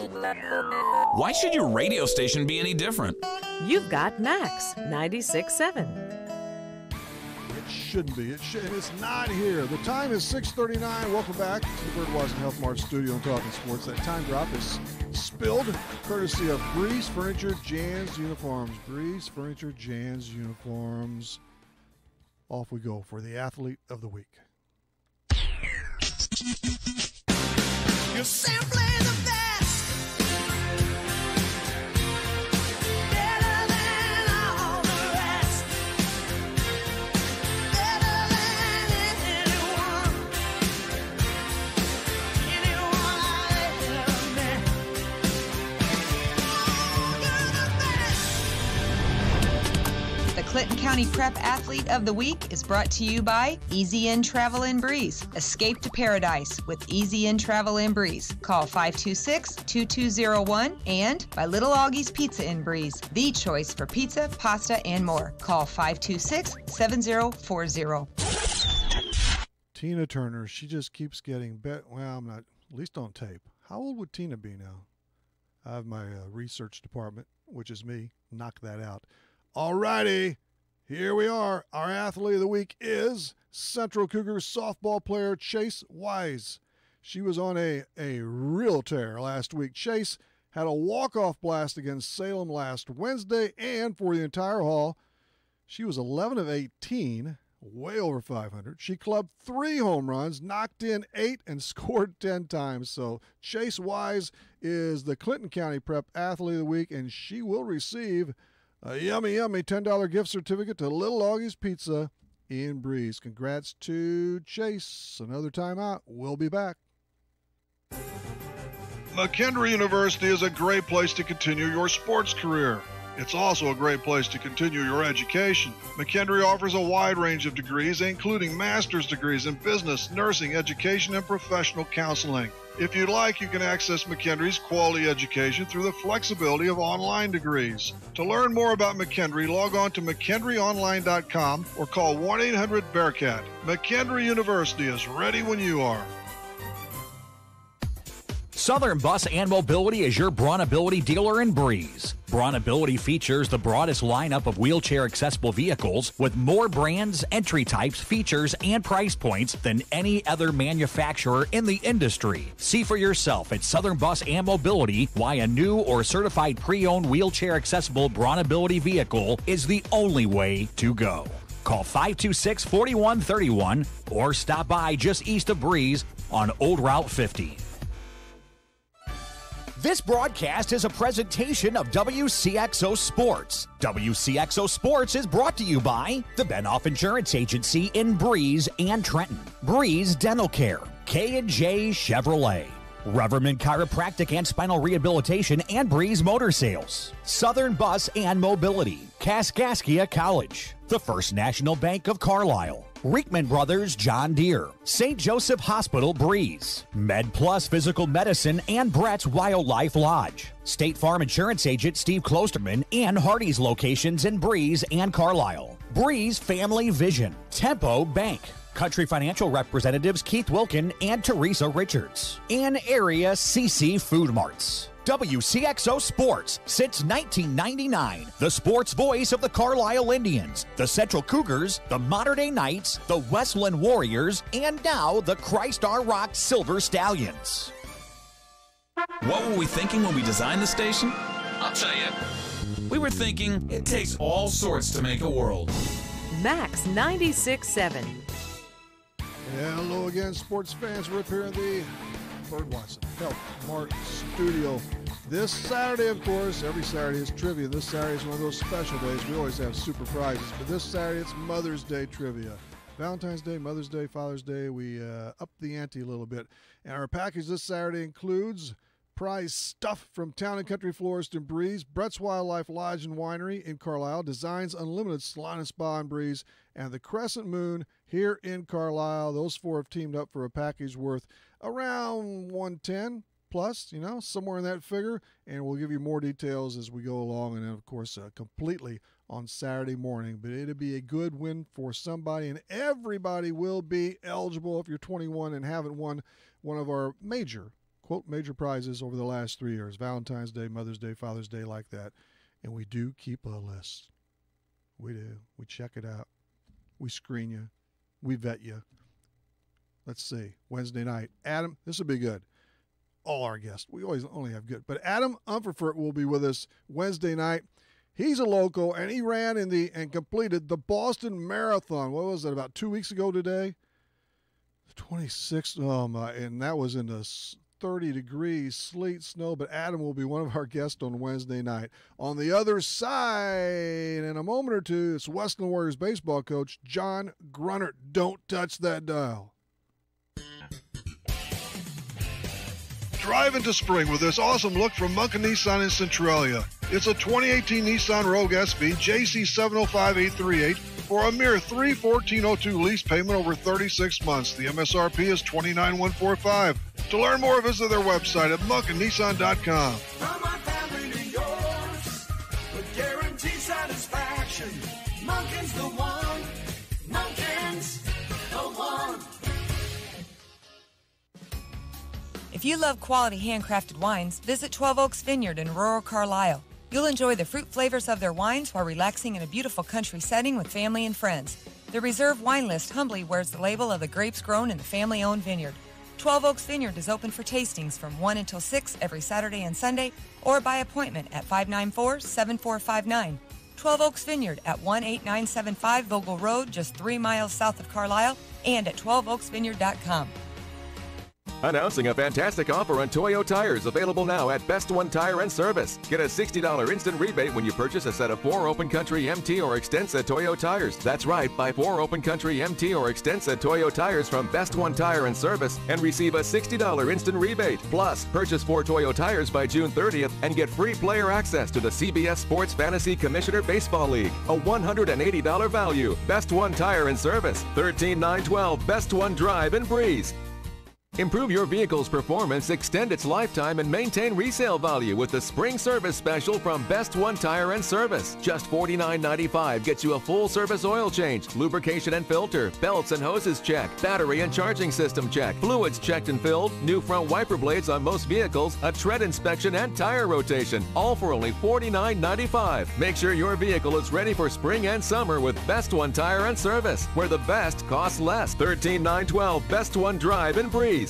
Why should your radio station be any different? You've got Max 96.7. Shouldn't be. And it's not here. The time is 6:39. Welcome back to the Birdwatch and Health Mart studio and Talking Sports. That time drop is spilled courtesy of Breeze Furniture Jan's Uniforms. Breeze Furniture Jan's Uniforms. Off we go for the Athlete of the Week. You're simply the best. Clinton County Prep Athlete of the Week is brought to you by Easy In Travel and Breeze. Escape to paradise with Easy In Travel and Breeze. Call 526-2201 and by Little Augie's Pizza in Breeze. The choice for pizza, pasta, and more. Call 526-7040. Tina Turner, she just keeps getting better. Well, I'm not, at least on tape. How old would Tina be now? I have my research department, which is me. Knock that out. All righty, Here we are. Our athlete of the week is Central Cougars softball player Chase Wise. She was on a real tear last week. Chase had a walk-off blast against Salem last Wednesday, and for the entire haul, she was 11 of 18, way over 500. She clubbed 3 home runs, knocked in 8, and scored 10 times. So Chase Wise is the Clinton County Prep Athlete of the Week, and she will receive a yummy $10 gift certificate to Little Augie's Pizza in Breeze. Congrats to Chase. Another timeout. We'll be back. McKendree University is a great place to continue your sports career. It's also a great place to continue your education. McKendree offers a wide range of degrees, including master's degrees in business, nursing, education, and professional counseling. If you'd like, you can access McKendree's quality education through the flexibility of online degrees. To learn more about McKendree, log on to McKendreeOnline.com or call 1-800-BEARCAT. McKendree University is ready when you are. Southern Bus and Mobility is your Brawnability dealer in Breeze. Brawnability features the broadest lineup of wheelchair-accessible vehicles with more brands, entry types, features, and price points than any other manufacturer in the industry. See for yourself at Southern Bus and Mobility why a new or certified pre-owned wheelchair-accessible Brawnability vehicle is the only way to go. Call 526-4131 or stop by just east of Breeze on Old Route 50. This broadcast is a presentation of Wcxo Sports. Wcxo Sports is brought to you by the Benoff Insurance Agency in Breeze and Trenton, Breeze Dental Care, K&J Chevrolet, Reverman Chiropractic and Spinal Rehabilitation and Breeze Motor Sales, Southern Bus and Mobility, Kaskaskia College, the First National Bank of Carlisle, Reekman Brothers John Deere, St. Joseph Hospital Breeze, Med Plus Physical Medicine and Brett's Wildlife Lodge, State Farm Insurance Agent Steve Klosterman and Hardy's locations in Breeze and Carlisle, Breeze Family Vision, Tempo Bank, Country Financial Representatives Keith Wilkin and Teresa Richards, and Area CC Food Marts. WCXO Sports since 1999. The sports voice of the Carlisle Indians, the Central Cougars, the Mater Dei Knights, the Westland Warriors, and now the Christ Our Rock Silver Stallions. What were we thinking when we designed the station? I'll tell you. We were thinking it takes all sorts to make a world. Max 96.7. Hello again, sports fans. We're up here in the Bird Watson Health Mart Studio. This Saturday, of course, every Saturday is trivia. This Saturday is one of those special days. We always have super prizes, but this Saturday it's Mother's Day trivia. Valentine's Day, Mother's Day, Father's Day, we up the ante a little bit. And our package this Saturday includes prize stuff from Town & Country Florist in Breeze, Brett's Wildlife Lodge and Winery in Carlisle, Designs Unlimited Salon and Spa in Breeze, and the Crescent Moon here in Carlisle. Those four have teamed up for a package worth around $110 plus, somewhere in that figure, and we'll give you more details as we go along, and then, of course, completely on Saturday morning. But it'll be a good win for somebody, and everybody will be eligible if you're 21 and haven't won one of our major prizes over the last 3 years, Valentine's Day, Mother's Day, Father's Day, like that. And we do keep a list. We do. We check it out. We screen you. We vet you. Let's see. Wednesday night. Adam, this will be good. All our guests. We always only have good. But Adam Umferford will be with us Wednesday night. He's a local, and he ran and completed the Boston Marathon. What was that, about 2 weeks ago today? 26th. Oh, my. And that was in the 30 degrees, sleet, snow, but Adam will be one of our guests on Wednesday night. On the other side, in a moment or two, it's Westland Warriors baseball coach John Grunnert. Don't touch that dial. Drive into spring with this awesome look from Munkin Nissan in Centralia. It's a 2018 Nissan Rogue SV JC705838 for a mere $314.02 lease payment over 36 months. The MSRP is $29,145. To learn more, visit their website at munkinnissan.com. From our family to yours, with guaranteed satisfaction. Munkin's the one. Munkin's the one. If you love quality handcrafted wines, visit 12 Oaks Vineyard in rural Carlisle. You'll enjoy the fruit flavors of their wines while relaxing in a beautiful country setting with family and friends. The Reserve Wine List humbly wears the label of the grapes grown in the family-owned vineyard. 12 Oaks Vineyard is open for tastings from 1 until 6 every Saturday and Sunday, or by appointment at 594-7459. 12 Oaks Vineyard at 18975 Vogel Road, just 3 miles south of Carlisle, and at 12oaksvineyard.com. Announcing a fantastic offer on Toyo tires, available now at Best One Tire and Service. Get a $60 instant rebate when you purchase a set of 4 Open Country MT or Extensa Toyo tires. That's right, buy 4 Open Country MT or Extensa Toyo tires from Best One Tire and Service and receive a $60 instant rebate. Plus, purchase 4 Toyo tires by June 30th and get free player access to the CBS Sports Fantasy Commissioner Baseball League. A $180 value. Best One Tire and Service, 13912 Best One Drive in Breeze. Improve your vehicle's performance, extend its lifetime, and maintain resale value with the Spring Service Special from Best One Tire and Service. Just $49.95 gets you a full-service oil change, lubrication and filter, belts and hoses check, battery and charging system check, fluids checked and filled, new front wiper blades on most vehicles, a tread inspection, and tire rotation, all for only $49.95. Make sure your vehicle is ready for spring and summer with Best One Tire and Service, where the best costs less. 13912 Best One Drive in Breeze.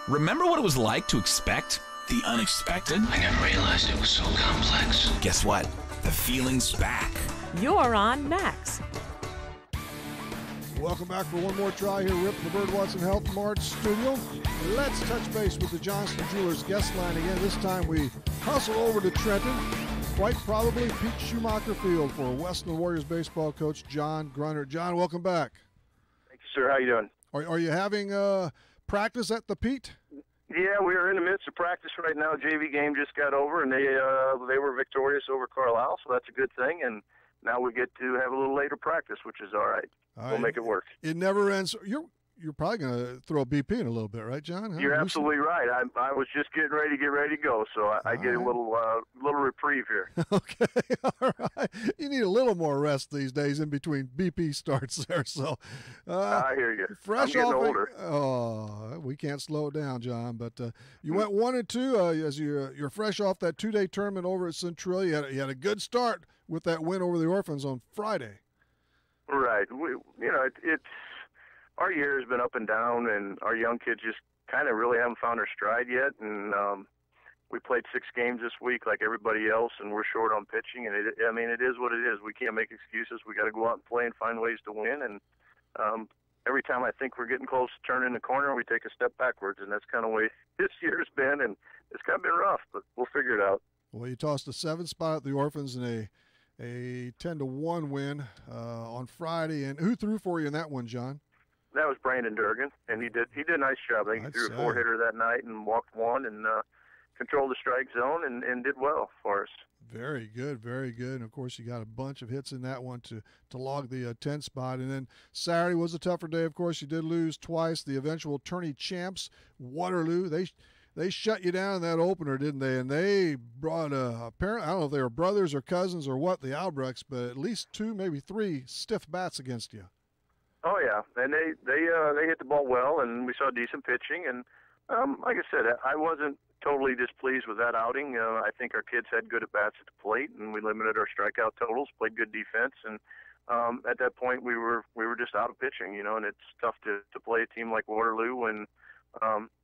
Remember what it was like to expect the unexpected? I never realized it was so complex. Guess what? The feeling's back. You're on Max. Welcome back for one more try here, Rip, the Bird Watson Health Mart studio. Let's touch base with the Johnston Jewelers guest line again. This time we hustle over to Trenton, quite probably Pete Schumacher Field for Westland Warriors baseball coach John Grunner. John, welcome back. Thank you, sir. How you doing? Are you having practice at the Pete? Yeah, we are in the midst of practice right now. JV game just got over, and they were victorious over Carlisle, so that's a good thing. And now we get to have a little later practice, which is all right. We'll make it work. It never ends. You're probably going to throw a BP in a little bit, right, John? You're absolutely right. I was just getting ready to go, so I get a little reprieve here. Okay, all right. You need a little more rest these days in between BP starts there. So I hear you. Fresh I'm getting off older. We can't slow it down, John. But you went 1-2 as you're fresh off that 2-day tournament over at Centralia. You had a good start with that win over the Orphans on Friday. Right. It's our year has been up and down, and our young kids just kind of really haven't found their stride yet. And we played 6 games this week like everybody else, and we're short on pitching. And it is what it is. We can't make excuses. We got to go out and play and find ways to win. And every time I think we're getting close to turning the corner, we take a step backwards. And that's kind of the way this year's been, and it's kind of been rough, but we'll figure it out. Well, you tossed a 7 spot at the Orphans in a 10-1 win on Friday. And who threw for you in that one, John? That was Brandon Durgan, and he did a nice job. I think he threw a 4-hitter that night and walked 1 and controlled the strike zone and did well for us. Very good, very good. And, of course, you got a bunch of hits in that one to log the 10 spot. And then Saturday was a tougher day, of course. You did lose twice. The eventual tourney champs, Waterloo, they shut you down in that opener, didn't they? And they brought apparently, I don't know if they were brothers or cousins or what, the Albrechts, but at least 2, maybe 3 stiff bats against you. Oh yeah, and they hit the ball well, and we saw decent pitching. And like I said, I wasn't totally displeased with that outing. I think our kids had good at bats at the plate, and we limited our strikeout totals, played good defense, and at that point we were just out of pitching, And it's tough to play a team like Waterloo when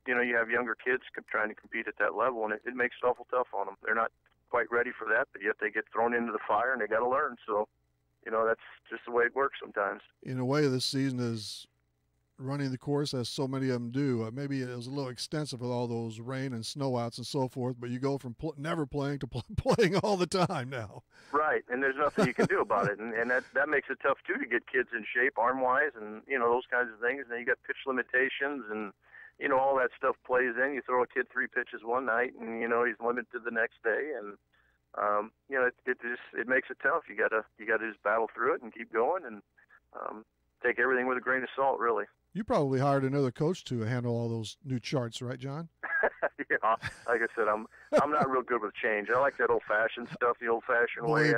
you have younger kids trying to compete at that level, and it makes it awful tough on them. They're not quite ready for that, but yet they get thrown into the fire and they got to learn. So. That's just the way it works sometimes. In a way, this season is running the course as so many of them do. Maybe it was a little extensive with all those rain and snow outs and so forth, but you go from never playing to playing all the time now. Right, and there's nothing you can do about it. And that makes it tough, too, to get kids in shape arm-wise and, those kinds of things. And then you got pitch limitations and, all that stuff plays in. You throw a kid 3 pitches one night and, he's limited the next day. And, it makes it tough. You gotta just battle through it and keep going and take everything with a grain of salt, really. You probably hired another coach to handle all those new charts, right, John? Yeah, like I said, I'm not real good with change. I like that old-fashioned stuff, the old-fashioned way.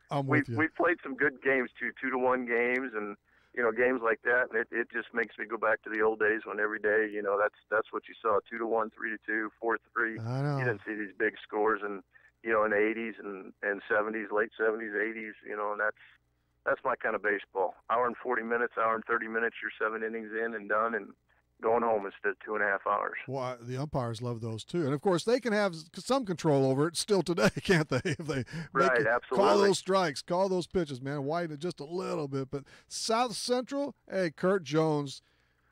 I'm with you. We've played some good games too, 2-1 games, and games like that. And it just makes me go back to the old days when every day, that's what you saw: 2-1, 3-2, 4-3. I know. You didn't see these big scores and. in the 80s and 70s, late 70s, 80s, and that's my kind of baseball. Hour and 40 minutes, hour and 30 minutes, you're 7 innings in and done, and going home instead of 2.5 hours. Well, the umpires love those too, and of course they can have some control over it still today, can't they? If they absolutely call those strikes, call those pitches, man, widen it just a little bit. But South Central, hey, Kurt Jones,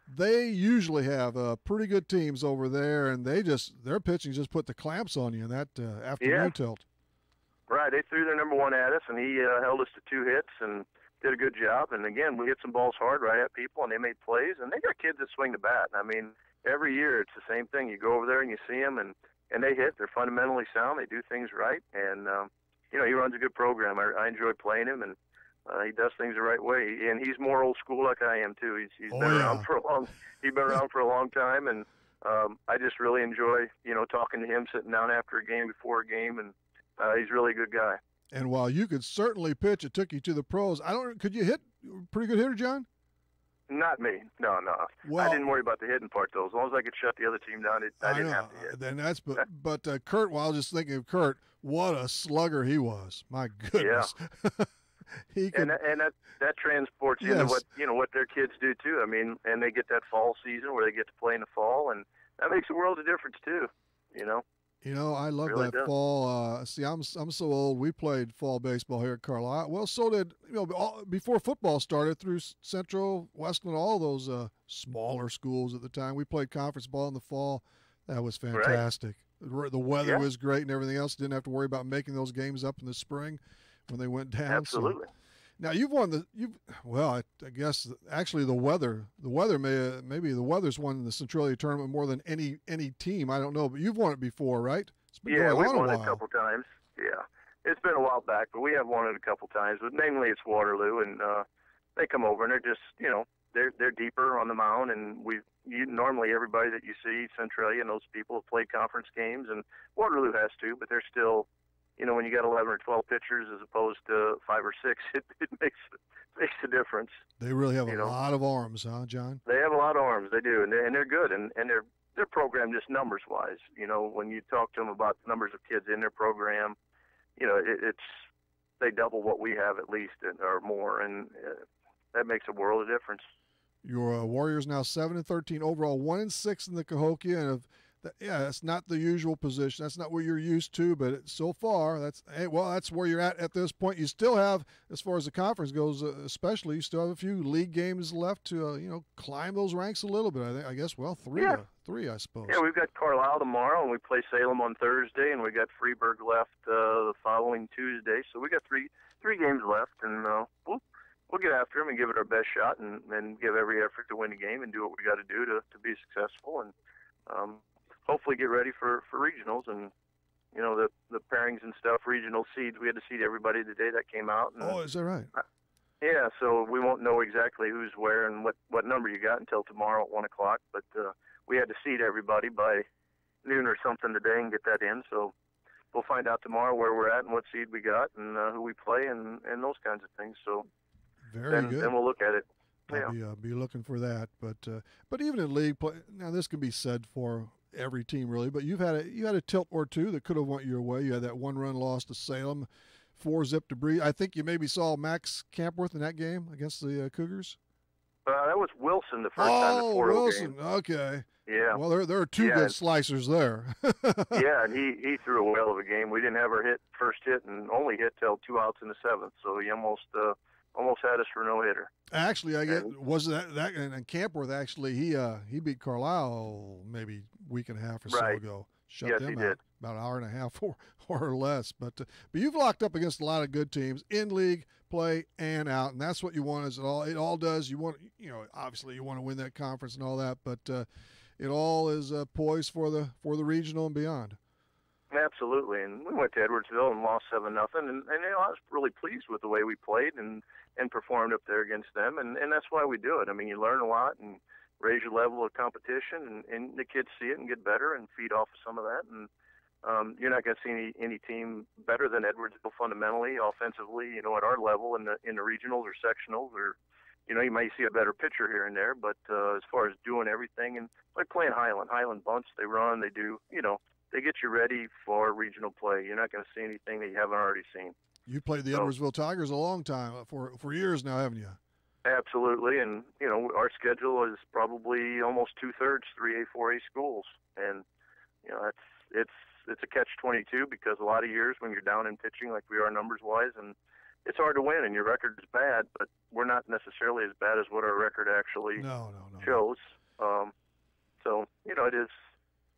they usually have pretty good teams over there, and their pitching just put the clamps on you in that afternoon tilt. Right, they threw their number one at us, and he held us to 2 hits and did a good job. And again, we hit some balls hard right at people, and they made plays. And they got kids that swing the bat. I mean, every year it's the same thing. You go over there and you see them, and they hit. They're fundamentally sound. They do things right, and he runs a good program. I enjoy playing him, and he does things the right way. And he's more old school like I am too. He's been around for a long. He's been around for a long time, and I just really enjoy talking to him, sitting down after a game, before a game, and he's really a good guy. And while you could certainly pitch, it took you to the pros. Could you hit? Pretty good hitter, John? Not me. No. Well, I didn't worry about the hitting part, though. As long as I could shut the other team down, I didn't have to hit. Then but Kurt, while I was just thinking of Kurt, what a slugger he was. My goodness. Yeah. He could, and that transports into what their kids do too. I mean, and they get that fall season where they get to play in the fall, and that makes a world of difference too. I love really that does. fall. See, I'm so old. We played fall baseball here at Carlisle. Well, so did before football started through Central, Westland, all those smaller schools at the time. We played conference ball in the fall. That was fantastic. Right. The weather was great and everything else. Didn't have to worry about making those games up in the spring when they went down. Absolutely. So, now you've won I guess actually the weather maybe the weather's won the Centralia tournament more than any team. I don't know, but you've won it before, right? It's been we've going on won a it while. a couple times. Yeah, it's been a while back, but we have won it a couple times. But mainly it's Waterloo, and they come over and they're just they're deeper on the mound, and normally everybody that you see Centralia and those people have played conference games, and Waterloo has too, but they're still. When you got 11 or 12 pitchers as opposed to 5 or 6, it makes a difference. They really have a lot of arms, huh, John? They have a lot of arms. They do, and they're good, and they're programmed just numbers wise. When you talk to them about the numbers of kids in their program, they double what we have at least or more, and that makes a world of difference. Your Warriors now 7-13 overall, 1-6 in the Cahokia, and that's not the usual position. That's not what you're used to, but so far, that's where you're at this point. You still have, as far as the conference goes, especially, you still have a few league games left to, climb those ranks a little bit. I guess, three, I suppose. Yeah, we've got Carlisle tomorrow, and we play Salem on Thursday, and we got Freeburg left the following Tuesday. So we got three games left, and we'll get after them and give it our best shot, and give every effort to win the game and do what we got to do to be successful, and hopefully get ready for regionals and the pairings and stuff. Regional seeds, we had to seed everybody the day that came out. And, is that right? Yeah, so we won't know exactly who's where and what number you got until tomorrow at 1 o'clock. But we had to seed everybody by noon or something today and get that in. So we'll find out tomorrow where we're at and what seed we got and who we play and those kinds of things. So very good. Then we'll look at it. I'll be looking for that. But even in league play, now this can be said for every team really, but you had a tilt or two that could have went your way. You had that 1-run loss to Salem, 4-zip to Bree. I think you maybe saw Max Campworth in that game against the Cougars. That was Wilson the first time. Oh, Wilson. Game. Okay. Yeah. Well, there are two good slicers there. Yeah, and he threw a whale of a game. We didn't have our first hit and only hit till 2 outs in the 7th, so he almost had us for no hitter. Actually, was that and Campworth actually he beat Carlisle maybe a week and a half or so ago. Shut them out about an hour and a half or less. But you've locked up against a lot of good teams in league play and out, and that's what you want. It all does. You want obviously you want to win that conference and all that, but it all is poised for the regional and beyond. Absolutely, and we went to Edwardsville and lost 7-0, and I was really pleased with the way we played and performed up there against them, and that's why we do it. I mean, you learn a lot and raise your level of competition, and the kids see it and get better and feed off of some of that, and you're not going to see any team better than Edwardsville fundamentally, offensively, at our level in the regionals or sectionals, or you might see a better pitcher here and there, but as far as doing everything, and like playing Highland bunts, they run, they do, they get you ready for regional play. You're not going to see anything that you haven't already seen. You played the Edwardsville Tigers a long time, for years now, haven't you? Absolutely, and our schedule is probably almost 2/3 3A, 4A schools, and it's a catch-22 because a lot of years when you're down in pitching like we are numbers-wise, and it's hard to win, and your record is bad, but we're not necessarily as bad as what our record actually shows. So it is.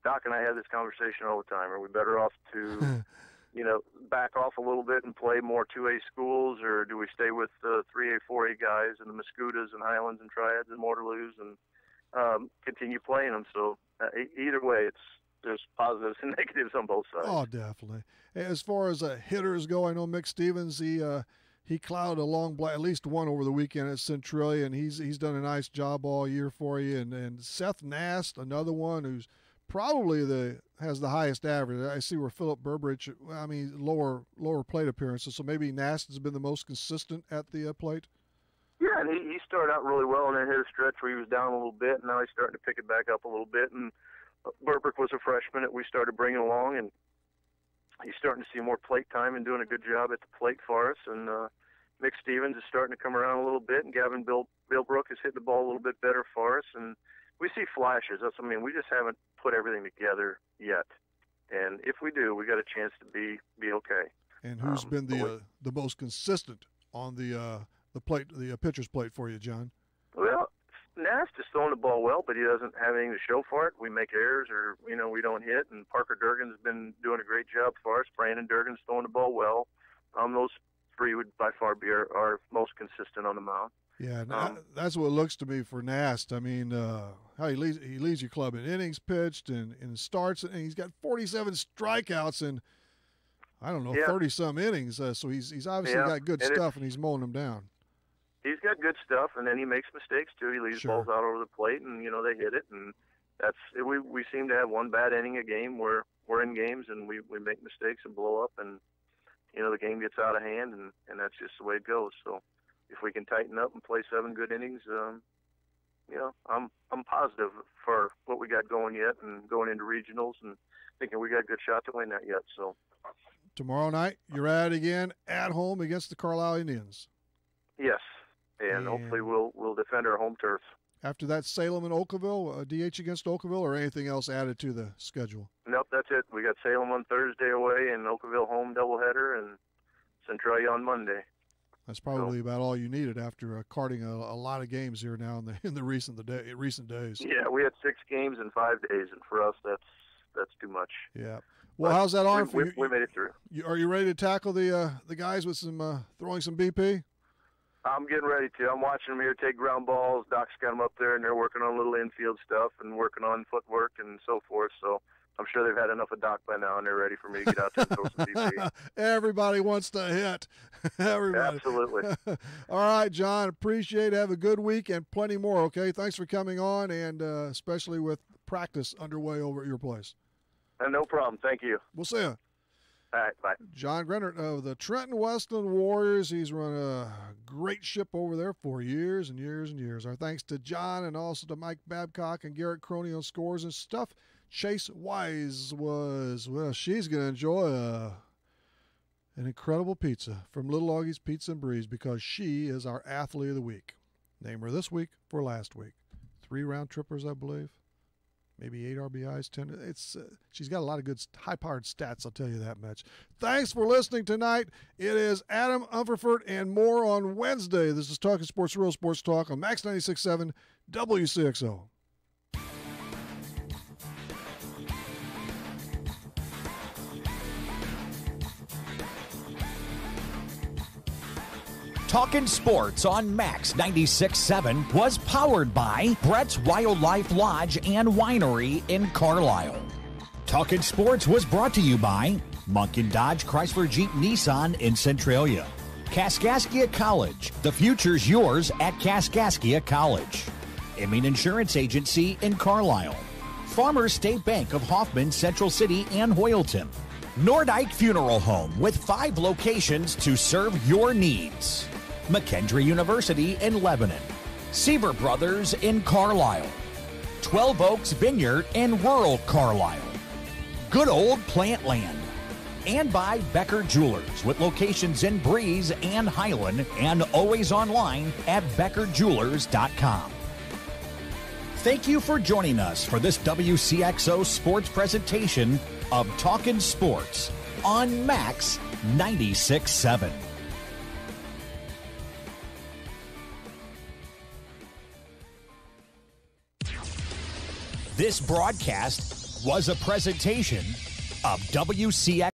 Doc and I have this conversation all the time. Are we better off to back off a little bit and play more 2A schools, or do we stay with the 3A, 4A guys and the Mascudas and Highlands and Triads and Waterloos and continue playing them? So either way, there's positives and negatives on both sides. Oh, definitely. As far as hitters go, I know Mick Stevens, he clouded a long at least one over the weekend at Centralia, and he's done a nice job all year for you. And Seth Nast, another one who's probably has the highest average. I see where Philip Burbridge, lower plate appearances, so maybe Nast has been the most consistent at the plate. Yeah, and he started out really well, and then hit a stretch where he was down a little bit, and now he's starting to pick it back up a little bit. And Burbrick was a freshman that we started bringing along, and he's starting to see more plate time and doing a good job at the plate for us. And Mick Stevens is starting to come around a little bit, and Gavin Bilbrook is hitting the ball a little bit better for us. And we see flashes. We just haven't put everything together yet. And if we do, we got a chance to be okay. And who's been the most consistent on the plate, the pitcher's plate for you, John? Well, Nast is throwing the ball well, but he doesn't have anything to show for it. We make errors, or we don't hit. And Parker Durgan's been doing a great job for us. Brandon Durgan's throwing the ball well. Those three would by far be our most consistent on the mound. Yeah, that's what it looks to me for Nast. I mean, how he leads your club in innings pitched and starts, and he's got 47 strikeouts in, 30-some innings. So he's obviously got good stuff, and he's mowing them down. He's got good stuff, and then he makes mistakes too. He leaves balls out over the plate, and they hit it, and that's we seem to have one bad inning a game where we're in games and we make mistakes and blow up, and the game gets out of hand, and that's just the way it goes. So if we can tighten up and play 7 good innings, I'm positive for what we got going yet, and going into regionals, and thinking we got a good shot to win that yet. So tomorrow night you're at it again at home against the Carlisle Indians. Yes, and hopefully we'll defend our home turf. After that, Salem and Oakville, DH against Oakville, or anything else added to the schedule? Nope, that's it. We got Salem on Thursday away, and Oakville home doubleheader, and Centralia on Monday. That's probably about all you needed after carting a lot of games here now in the recent days. Yeah, we had 6 games in 5 days, and for us, that's too much. Yeah. Well, how's that arm for you? We made it through. Are you ready to tackle the guys with some throwing some BP? I'm getting ready to. I'm watching them here take ground balls. Doc's got them up there, and they're working on little infield stuff and working on footwork and so forth. So I'm sure they've had enough of Doc by now, and they're ready for me to get out there and throw some BP. Everybody wants to hit. Everybody. Absolutely. All right, John, appreciate it. Have a good week and plenty more, okay? Thanks for coming on, and especially with practice underway over at your place. No problem. Thank you. We'll see you. All right, bye. John Grennert of the Trenton Westland Warriors. He's run a great ship over there for years and years and years. Our thanks to John and also to Mike Babcock and Garrett Croney on scores and stuff. Chase Wise she's going to enjoy an incredible pizza from Little Augie's Pizza and Breeze because she is our athlete of the week. Name her this week for last week. 3 round trippers, I believe. Maybe 8 RBIs, 10. She's got a lot of good high-powered stats, I'll tell you that much. Thanks for listening tonight. It is Adam Umferford and more on Wednesday. This is Talking Sports, Real Sports Talk on Max 96.7 WCXO. Talkin' Sports on Max 96.7 was powered by Brett's Wildlife Lodge and Winery in Carlisle. Talkin' Sports was brought to you by Munkin Dodge Chrysler Jeep Nissan in Centralia. Kaskaskia College. The future's yours at Kaskaskia College. Emin Insurance Agency in Carlisle. Farmers State Bank of Hoffman, Central City, and Hoyleton. Nordike Funeral Home with 5 locations to serve your needs. McKendree University in Lebanon. Seaver Brothers in Carlisle. 12 Oaks Vineyard in rural Carlisle. good old plant land. And by Becker Jewelers, with locations in Breeze and Highland, and always online at beckerjewelers.com. Thank you for joining us for this WCXO sports presentation of Talkin' Sports on Max 96.7. This broadcast was a presentation of WCXO.